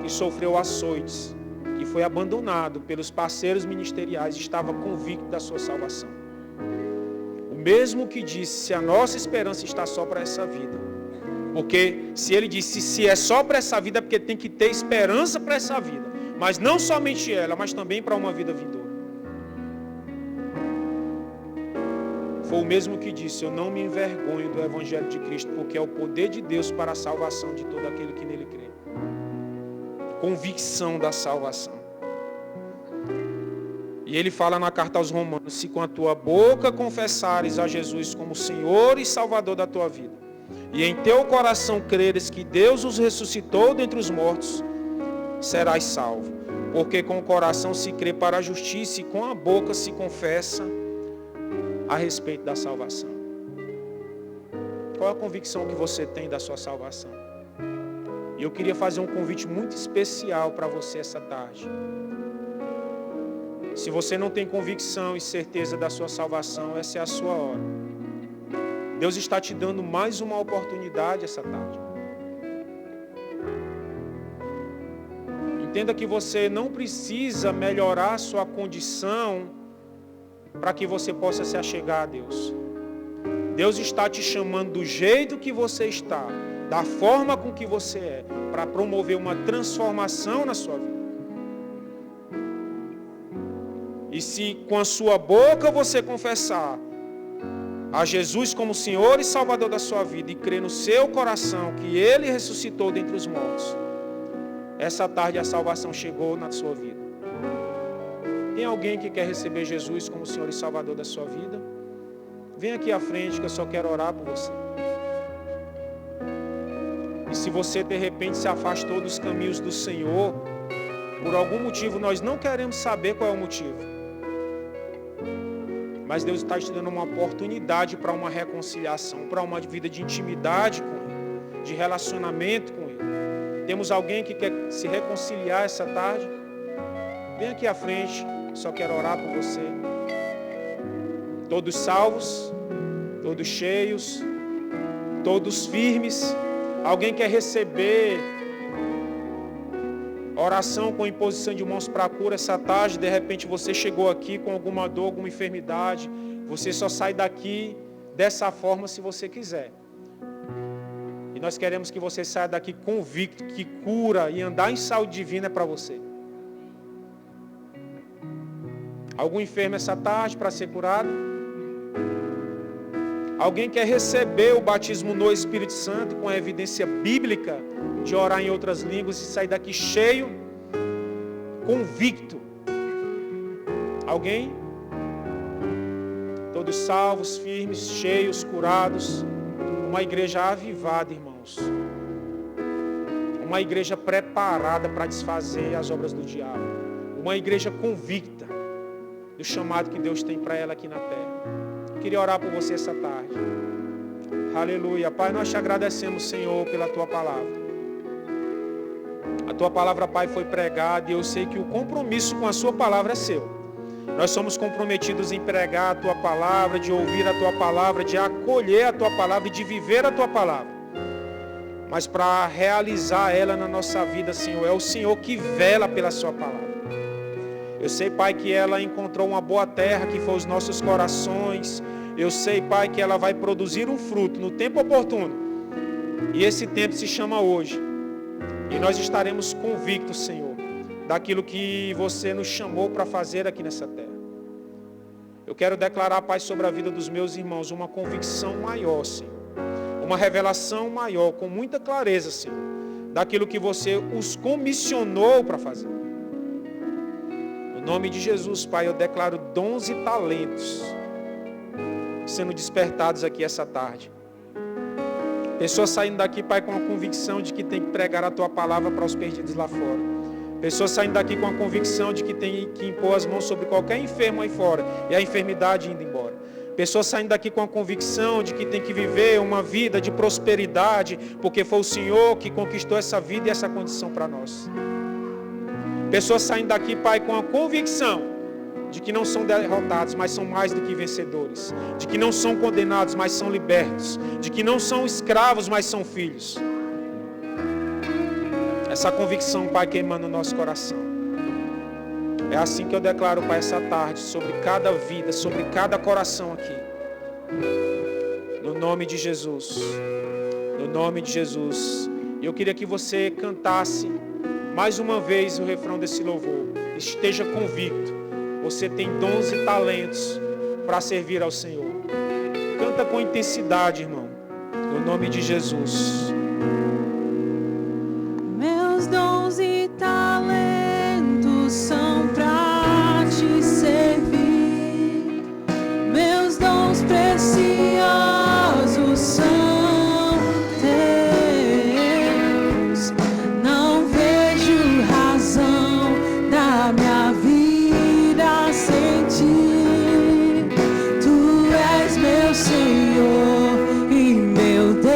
que sofreu açoites, que foi abandonado pelos parceiros ministeriais, estava convicto da sua salvação. O mesmo que disse, se a nossa esperança está só para essa vida. Porque se ele disse, se é só para essa vida, é porque tem que ter esperança para essa vida. Mas não somente ela, mas também para uma vida vindoura. Foi o mesmo que disse, eu não me envergonho do Evangelho de Cristo, porque é o poder de Deus para a salvação de todo aquele que nele crê. Convicção da salvação. E ele fala na carta aos Romanos, se com a tua boca confessares a Jesus como Senhor e Salvador da tua vida, e em teu coração creres que Deus os ressuscitou dentre os mortos, serás salvo. Porque com o coração se crê para a justiça e com a boca se confessa a respeito da salvação. Qual a convicção que você tem da sua salvação? E eu queria fazer um convite muito especial para você essa tarde. Se você não tem convicção e certeza da sua salvação, essa é a sua hora. Deus está te dando mais uma oportunidade essa tarde. Entenda que você não precisa melhorar a sua condição para que você possa se achegar a Deus. Deus está te chamando do jeito que você está, da forma com que você é, para promover uma transformação na sua vida. E se com a sua boca você confessar a Jesus como Senhor e Salvador da sua vida e crer no seu coração que Ele ressuscitou dentre os mortos, essa tarde a salvação chegou na sua vida. Tem alguém que quer receber Jesus como Senhor e Salvador da sua vida? Vem aqui à frente que eu só quero orar por você. E se você de repente se afastou dos caminhos do Senhor, por algum motivo nós não queremos saber qual é o motivo. Mas Deus está te dando uma oportunidade para uma reconciliação, para uma vida de intimidade com Ele, de relacionamento com Ele. Temos alguém que quer se reconciliar essa tarde? Vem aqui à frente, só quero orar por você. Todos salvos, todos cheios, todos firmes. Alguém quer receber oração com imposição de mãos para a cura essa tarde? De repente você chegou aqui com alguma dor, alguma enfermidade. Você só sai daqui dessa forma se você quiser. E nós queremos que você saia daqui convicto que cura e andar em saúde divina é para você. Algum enfermo essa tarde para ser curado? Alguém quer receber o batismo no Espírito Santo com a evidência bíblica de orar em outras línguas e sair daqui cheio, convicto? Alguém? Todos salvos, firmes, cheios, curados. Uma igreja avivada, irmãos. Uma igreja preparada para desfazer as obras do diabo. Uma igreja convicta do chamado que Deus tem para ela aqui na terra. Eu queria orar por você essa tarde. Aleluia. Pai, nós te agradecemos, Senhor, pela Tua palavra. A tua palavra, Pai, foi pregada e eu sei que o compromisso com a sua palavra é seu. Nós somos comprometidos em pregar a tua palavra, de ouvir a tua palavra, de acolher a tua palavra e de viver a tua palavra. Mas para realizar ela na nossa vida, Senhor, é o Senhor que vela pela sua palavra. Eu sei, Pai, que ela encontrou uma boa terra, que foi os nossos corações. Eu sei, Pai, que ela vai produzir um fruto no tempo oportuno. E esse tempo se chama hoje. E nós estaremos convictos, Senhor, daquilo que você nos chamou para fazer aqui nessa terra. Eu quero declarar, Pai, sobre a vida dos meus irmãos, uma convicção maior, Senhor. Uma revelação maior, com muita clareza, Senhor, daquilo que você os comissionou para fazer. No nome de Jesus, Pai, eu declaro dons e talentos sendo despertados aqui essa tarde. Pessoas saindo daqui, Pai, com a convicção de que tem que pregar a tua palavra para os perdidos lá fora. Pessoas saindo daqui com a convicção de que tem que impor as mãos sobre qualquer enfermo aí fora e a enfermidade indo embora. Pessoas saindo daqui com a convicção de que tem que viver uma vida de prosperidade, porque foi o Senhor que conquistou essa vida e essa condição para nós. Pessoas saindo daqui, Pai, com a convicção de que não são derrotados, mas são mais do que vencedores. De que não são condenados, mas são libertos. De que não são escravos, mas são filhos. Essa convicção, Pai, queimando no nosso coração. É assim que eu declaro, Pai, essa tarde, sobre cada vida, sobre cada coração aqui. No nome de Jesus. No nome de Jesus. E eu queria que você cantasse mais uma vez o refrão desse louvor. Esteja convicto. Você tem dons e talentos para servir ao Senhor. Canta com intensidade, irmão. No nome de Jesus. Meus dons e talentos são para te servir. Meus dons preciosos são teus. Não vejo razão da minha vida sem ti. Tu és meu Senhor e meu Deus.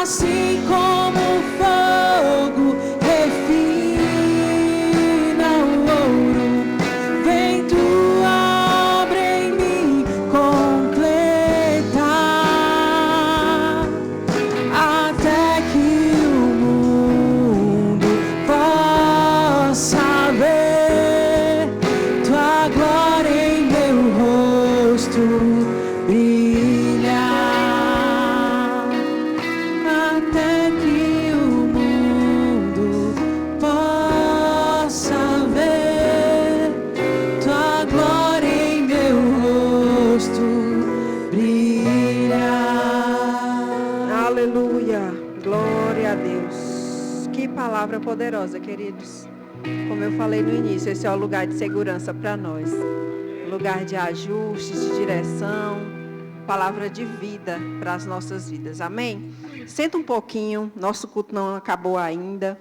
Assim como o fogo refina o ouro, vem tua obra em mim completar, até que o mundo possa ver tua glória em meu rosto brilhar, até que o mundo possa ver tua glória em meu rosto brilhar. Aleluia, glória a Deus. Que palavra poderosa, queridos. Como eu falei no início, esse é o lugar de segurança para nós. Lugar de ajuste, de direção, palavra de vida para as nossas vidas. Amém? Senta um pouquinho, nosso culto não acabou ainda.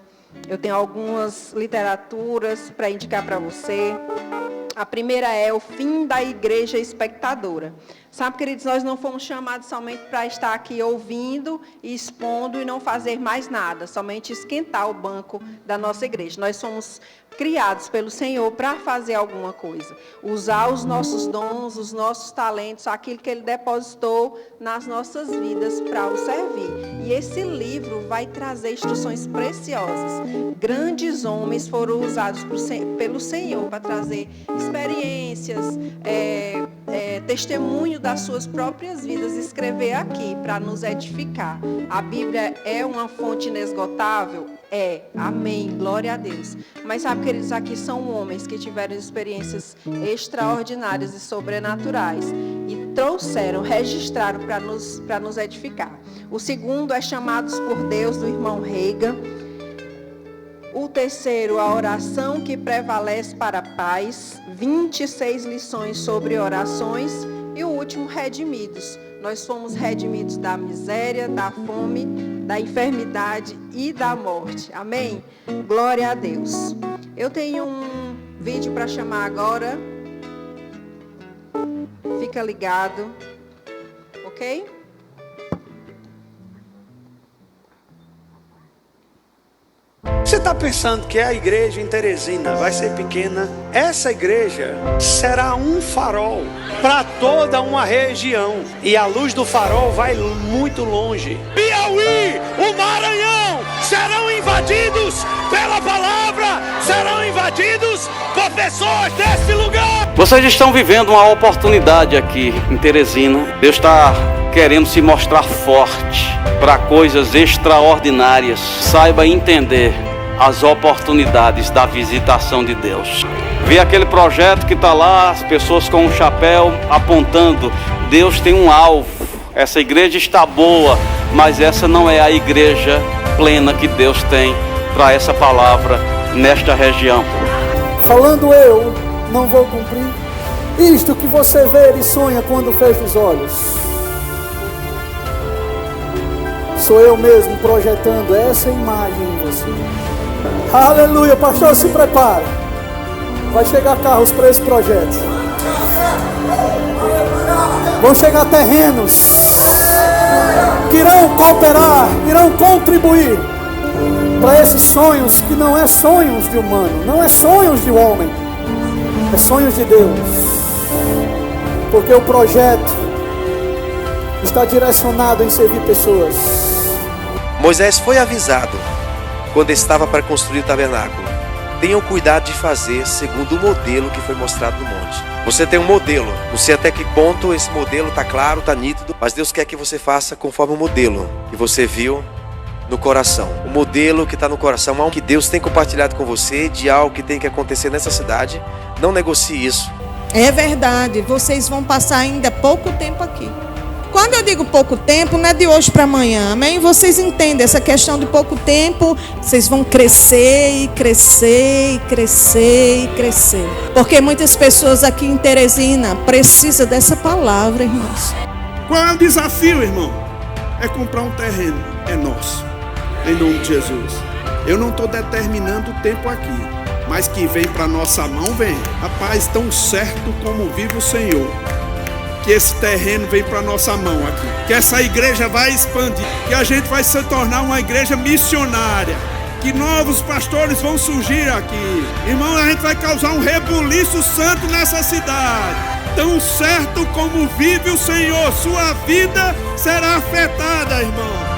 Eu tenho algumas literaturas para indicar para você. A primeira é O Fim da Igreja Espectadora. Sabe, queridos, nós não fomos chamados somente para estar aqui ouvindo e expondo e não fazer mais nada, somente esquentar o banco da nossa igreja. Nós somos criados pelo Senhor para fazer alguma coisa. Usar os nossos dons, os nossos talentos, aquilo que Ele depositou nas nossas vidas para o servir. E esse livro vai trazer instruções preciosas. Grandes homens foram usados pelo Senhor para trazer experiências, testemunho das suas próprias vidas, escrever aqui para nos edificar. A Bíblia é uma fonte inesgotável? É, amém, glória a Deus. Mas sabe, queridos, aqui são homens que tiveram experiências extraordinárias e sobrenaturais e trouxeram, registraram para nos edificar. O segundo é Chamados por Deus, do irmão Reagan. O terceiro, A Oração que Prevalece para a Paz, 26 lições sobre orações. E o último, Redimidos. Nós fomos redimidos da miséria, da fome, da enfermidade e da morte. Amém? Glória a Deus. Eu tenho um vídeo para chamar agora. Fica ligado. Ok? Você está pensando que a igreja em Teresina vai ser pequena? Essa igreja será um farol para toda uma região. E a luz do farol vai muito longe. Piauí, o Maranhão serão invadidos pela palavra, serão invadidos por pessoas desse lugar. Vocês estão vivendo uma oportunidade aqui em Teresina. Deus está querendo se mostrar forte para coisas extraordinárias. Saiba entender as oportunidades da visitação de Deus. Vê aquele projeto que está lá, as pessoas com um chapéu apontando. Deus tem um alvo. Essa igreja está boa, mas essa não é a igreja plena que Deus tem para essa palavra nesta região. Falando eu, não vou cumprir isto que você vê e sonha quando fecha os olhos. Sou eu mesmo projetando essa imagem em você. Aleluia, pastor, se prepara. Vai chegar carros para esse projeto. Vão chegar terrenos que irão cooperar, irão contribuir para esses sonhos que não é sonhos de humano, não é sonhos de homem, é sonhos de Deus. Porque o projeto está direcionado em servir pessoas. Moisés foi avisado quando estava para construir o tabernáculo: tenham cuidado de fazer segundo o modelo que foi mostrado no monte. Você tem um modelo, não sei até que ponto esse modelo está claro, está nítido, mas Deus quer que você faça conforme o modelo que você viu no coração. O modelo que está no coração, algo que Deus tem compartilhado com você, de algo que tem que acontecer nessa cidade. Não negocie isso. É verdade, vocês vão passar ainda pouco tempo aqui. Quando eu digo pouco tempo, não é de hoje para amanhã, amém? Vocês entendem essa questão de pouco tempo, vocês vão crescer e crescer e crescer e crescer. Porque muitas pessoas aqui em Teresina precisam dessa palavra, irmãos. Qual é o desafio, irmão? É comprar um terreno, é nosso, em nome de Jesus. Eu não estou determinando o tempo aqui, mas que vem para nossa mão, vem. Rapaz, tão certo como vive o Senhor, que esse terreno vem para nossa mão aqui, que essa igreja vai expandir, que a gente vai se tornar uma igreja missionária, que novos pastores vão surgir aqui. Irmão, a gente vai causar um rebuliço santo nessa cidade. Tão certo como vive o Senhor, sua vida será afetada, irmão.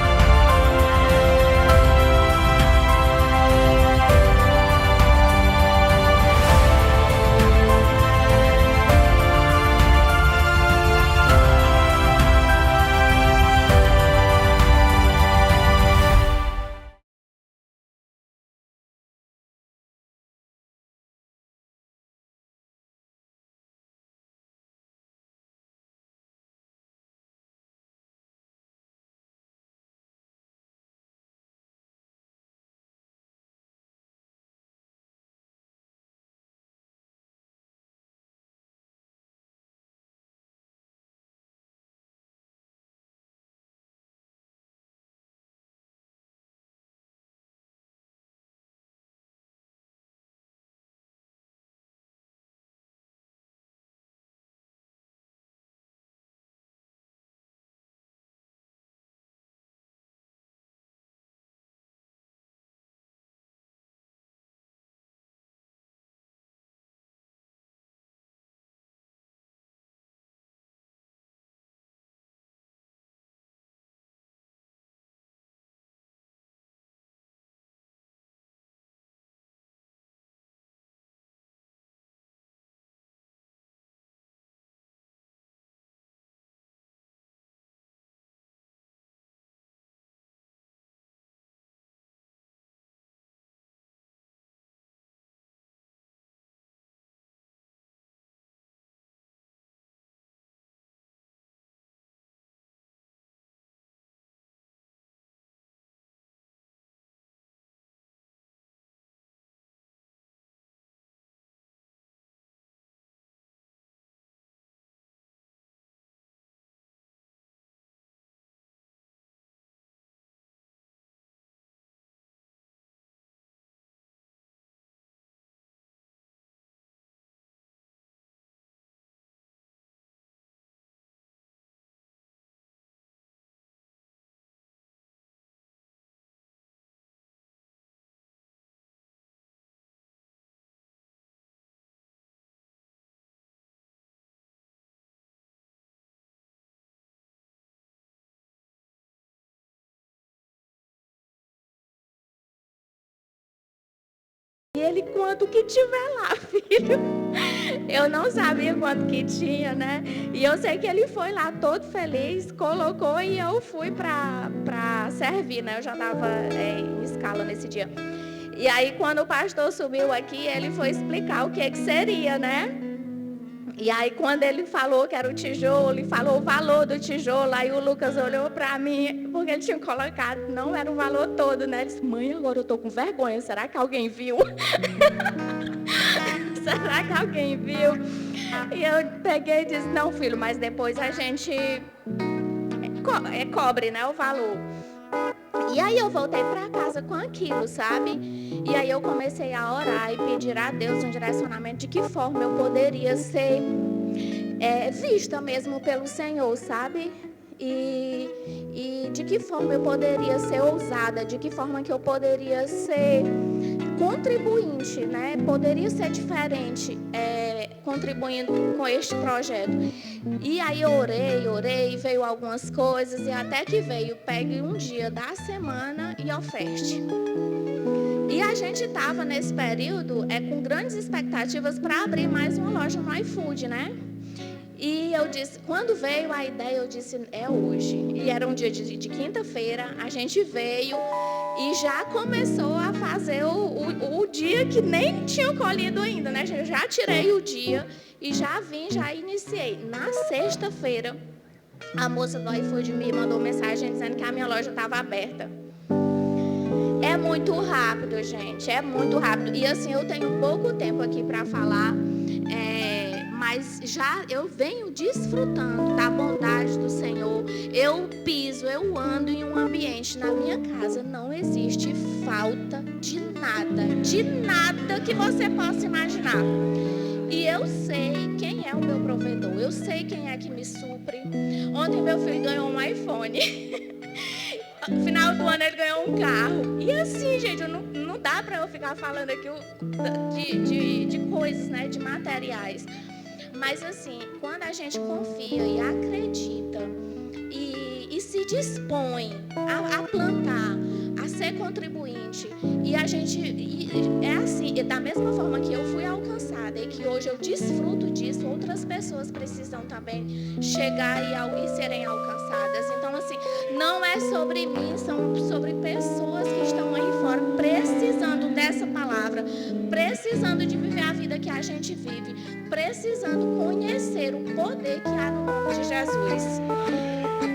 ele, quanto que tiver lá, filho. Eu não sabia quanto que tinha, né? E eu sei que ele foi lá todo feliz, colocou e eu fui pra servir, né? Eu já estava em escala nesse dia. E aí, quando o pastor subiu aqui, ele foi explicar o que seria, né? E aí, quando ele falou que era o tijolo, e falou o valor do tijolo, aí o Lucas olhou pra mim, porque ele tinha colocado, não era o valor todo, né? Ele disse, mãe, agora eu tô com vergonha, será que alguém viu? Será que alguém viu? E eu peguei e disse, não, filho, mas depois a gente cobre, né, o valor. E aí eu voltei para casa com aquilo, sabe? E aí eu comecei a orar e pedir a Deus um direcionamento de que forma eu poderia ser vista mesmo pelo Senhor, sabe? E de que forma eu poderia ser ousada, de que forma que eu poderia ser contribuinte, né? Poderia ser diferente, contribuindo com este projeto. E aí eu orei, veio algumas coisas e até que veio, pegue um dia da semana e oferte. E a gente estava nesse período com grandes expectativas para abrir mais uma loja no iFood, né? E eu disse, quando veio a ideia, eu disse, é hoje. E era um dia de quinta-feira, a gente veio e já começou a fazer o dia que nem tinha colhido ainda, né? Eu já tirei o dia e já iniciei. Na sexta-feira, a moça do iFood me mandou mensagem dizendo que a minha loja estava aberta. É muito rápido, gente, é muito rápido. E assim, eu tenho pouco tempo aqui para falar, mas já eu venho desfrutando da bondade do Senhor. Eu piso, eu ando em um ambiente. Na minha casa não existe falta de nada que você possa imaginar. E eu sei quem é o meu provedor, eu sei quem é que me supre. Ontem meu filho ganhou um iPhone. No final do ano ele ganhou um carro. E assim, gente, não dá para eu ficar falando aqui de coisas, né, de materiais. Mas assim, quando a gente confia e acredita e se dispõe a plantar, a ser contribuinte, e a gente é assim, da mesma forma que eu fui alcançada e que hoje eu desfruto disso, outras pessoas precisam também chegar e serem alcançadas. Então assim, não é sobre mim, são sobre pessoas que estão aí fora precisando dessa palavra, precisando de viver a vida que a gente vive, precisando conhecer o poder que há no nome de Jesus.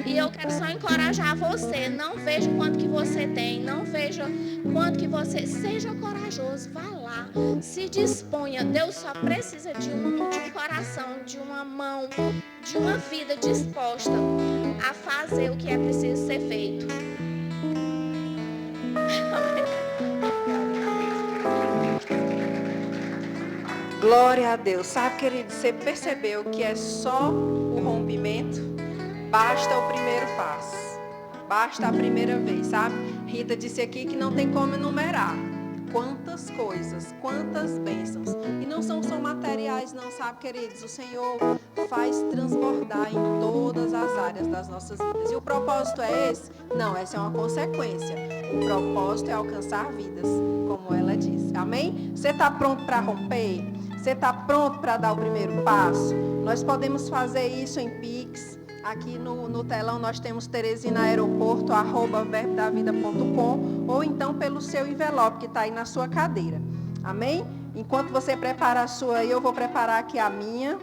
E eu quero só encorajar você, não veja o quanto que você tem, não veja quanto que você... Seja corajoso, vá lá, se disponha. Deus só precisa de um coração, de uma mão, de uma vida disposta a fazer o que é preciso ser feito. Glória a Deus. Sabe, querido, você percebeu que é só o rompimento? Basta o primeiro passo. Basta a primeira vez, sabe? Rita disse aqui que não tem como enumerar quantas coisas, quantas bênçãos. E não são só materiais não, sabe, queridos? O Senhor faz transbordar em todas as áreas das nossas vidas. E o propósito é esse? Não, essa é uma consequência. O propósito é alcançar vidas, como ela disse. Amém? Você está pronto para romper? Você está pronto para dar o primeiro passo? Nós podemos fazer isso em Pix. Aqui no telão nós temos teresinaeroporto@verbodavida.com ou então pelo seu envelope que está aí na sua cadeira. Amém? Enquanto você prepara a sua, eu vou preparar aqui a minha.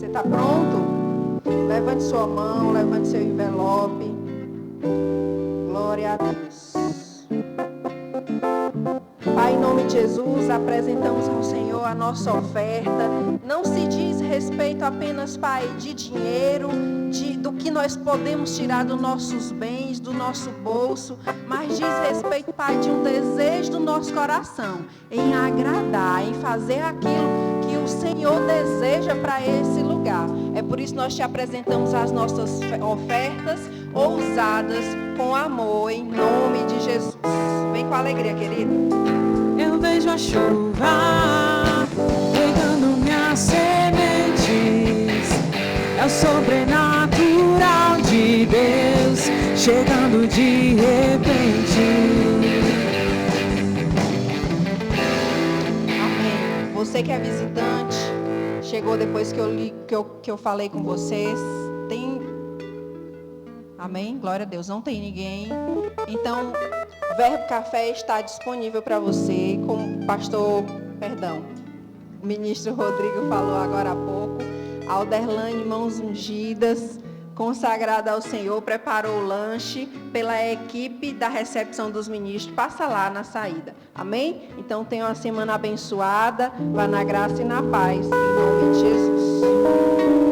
Está pronto? Levante sua mão, levante seu envelope. Glória a Deus. Pai, em nome de Jesus, apresentamos ao Senhor a nossa oferta. Não se diz respeito apenas, Pai, de dinheiro, do que nós podemos tirar dos nossos bens, do nosso bolso, mas diz respeito, Pai, de um desejo do nosso coração em agradar, em fazer aquilo que o Senhor deseja para esse lugar. É por isso que nós te apresentamos as nossas ofertas ousadas com amor, em nome de Jesus. Vem com alegria, querido. Eu vejo a chuva regando minhas sementes. É o sobrenatural de Deus chegando de repente. Amém. Você que é visitante, chegou depois que eu falei com vocês. Amém? Glória a Deus. Não tem ninguém. Então, o Verbo Café está disponível para você, como o ministro Rodrigo falou agora há pouco. Alderlane, mãos ungidas, consagrada ao Senhor, preparou o lanche pela equipe da recepção dos ministros. Passa lá na saída. Amém? Então, tenha uma semana abençoada. Vá na graça e na paz. Em nome de Jesus.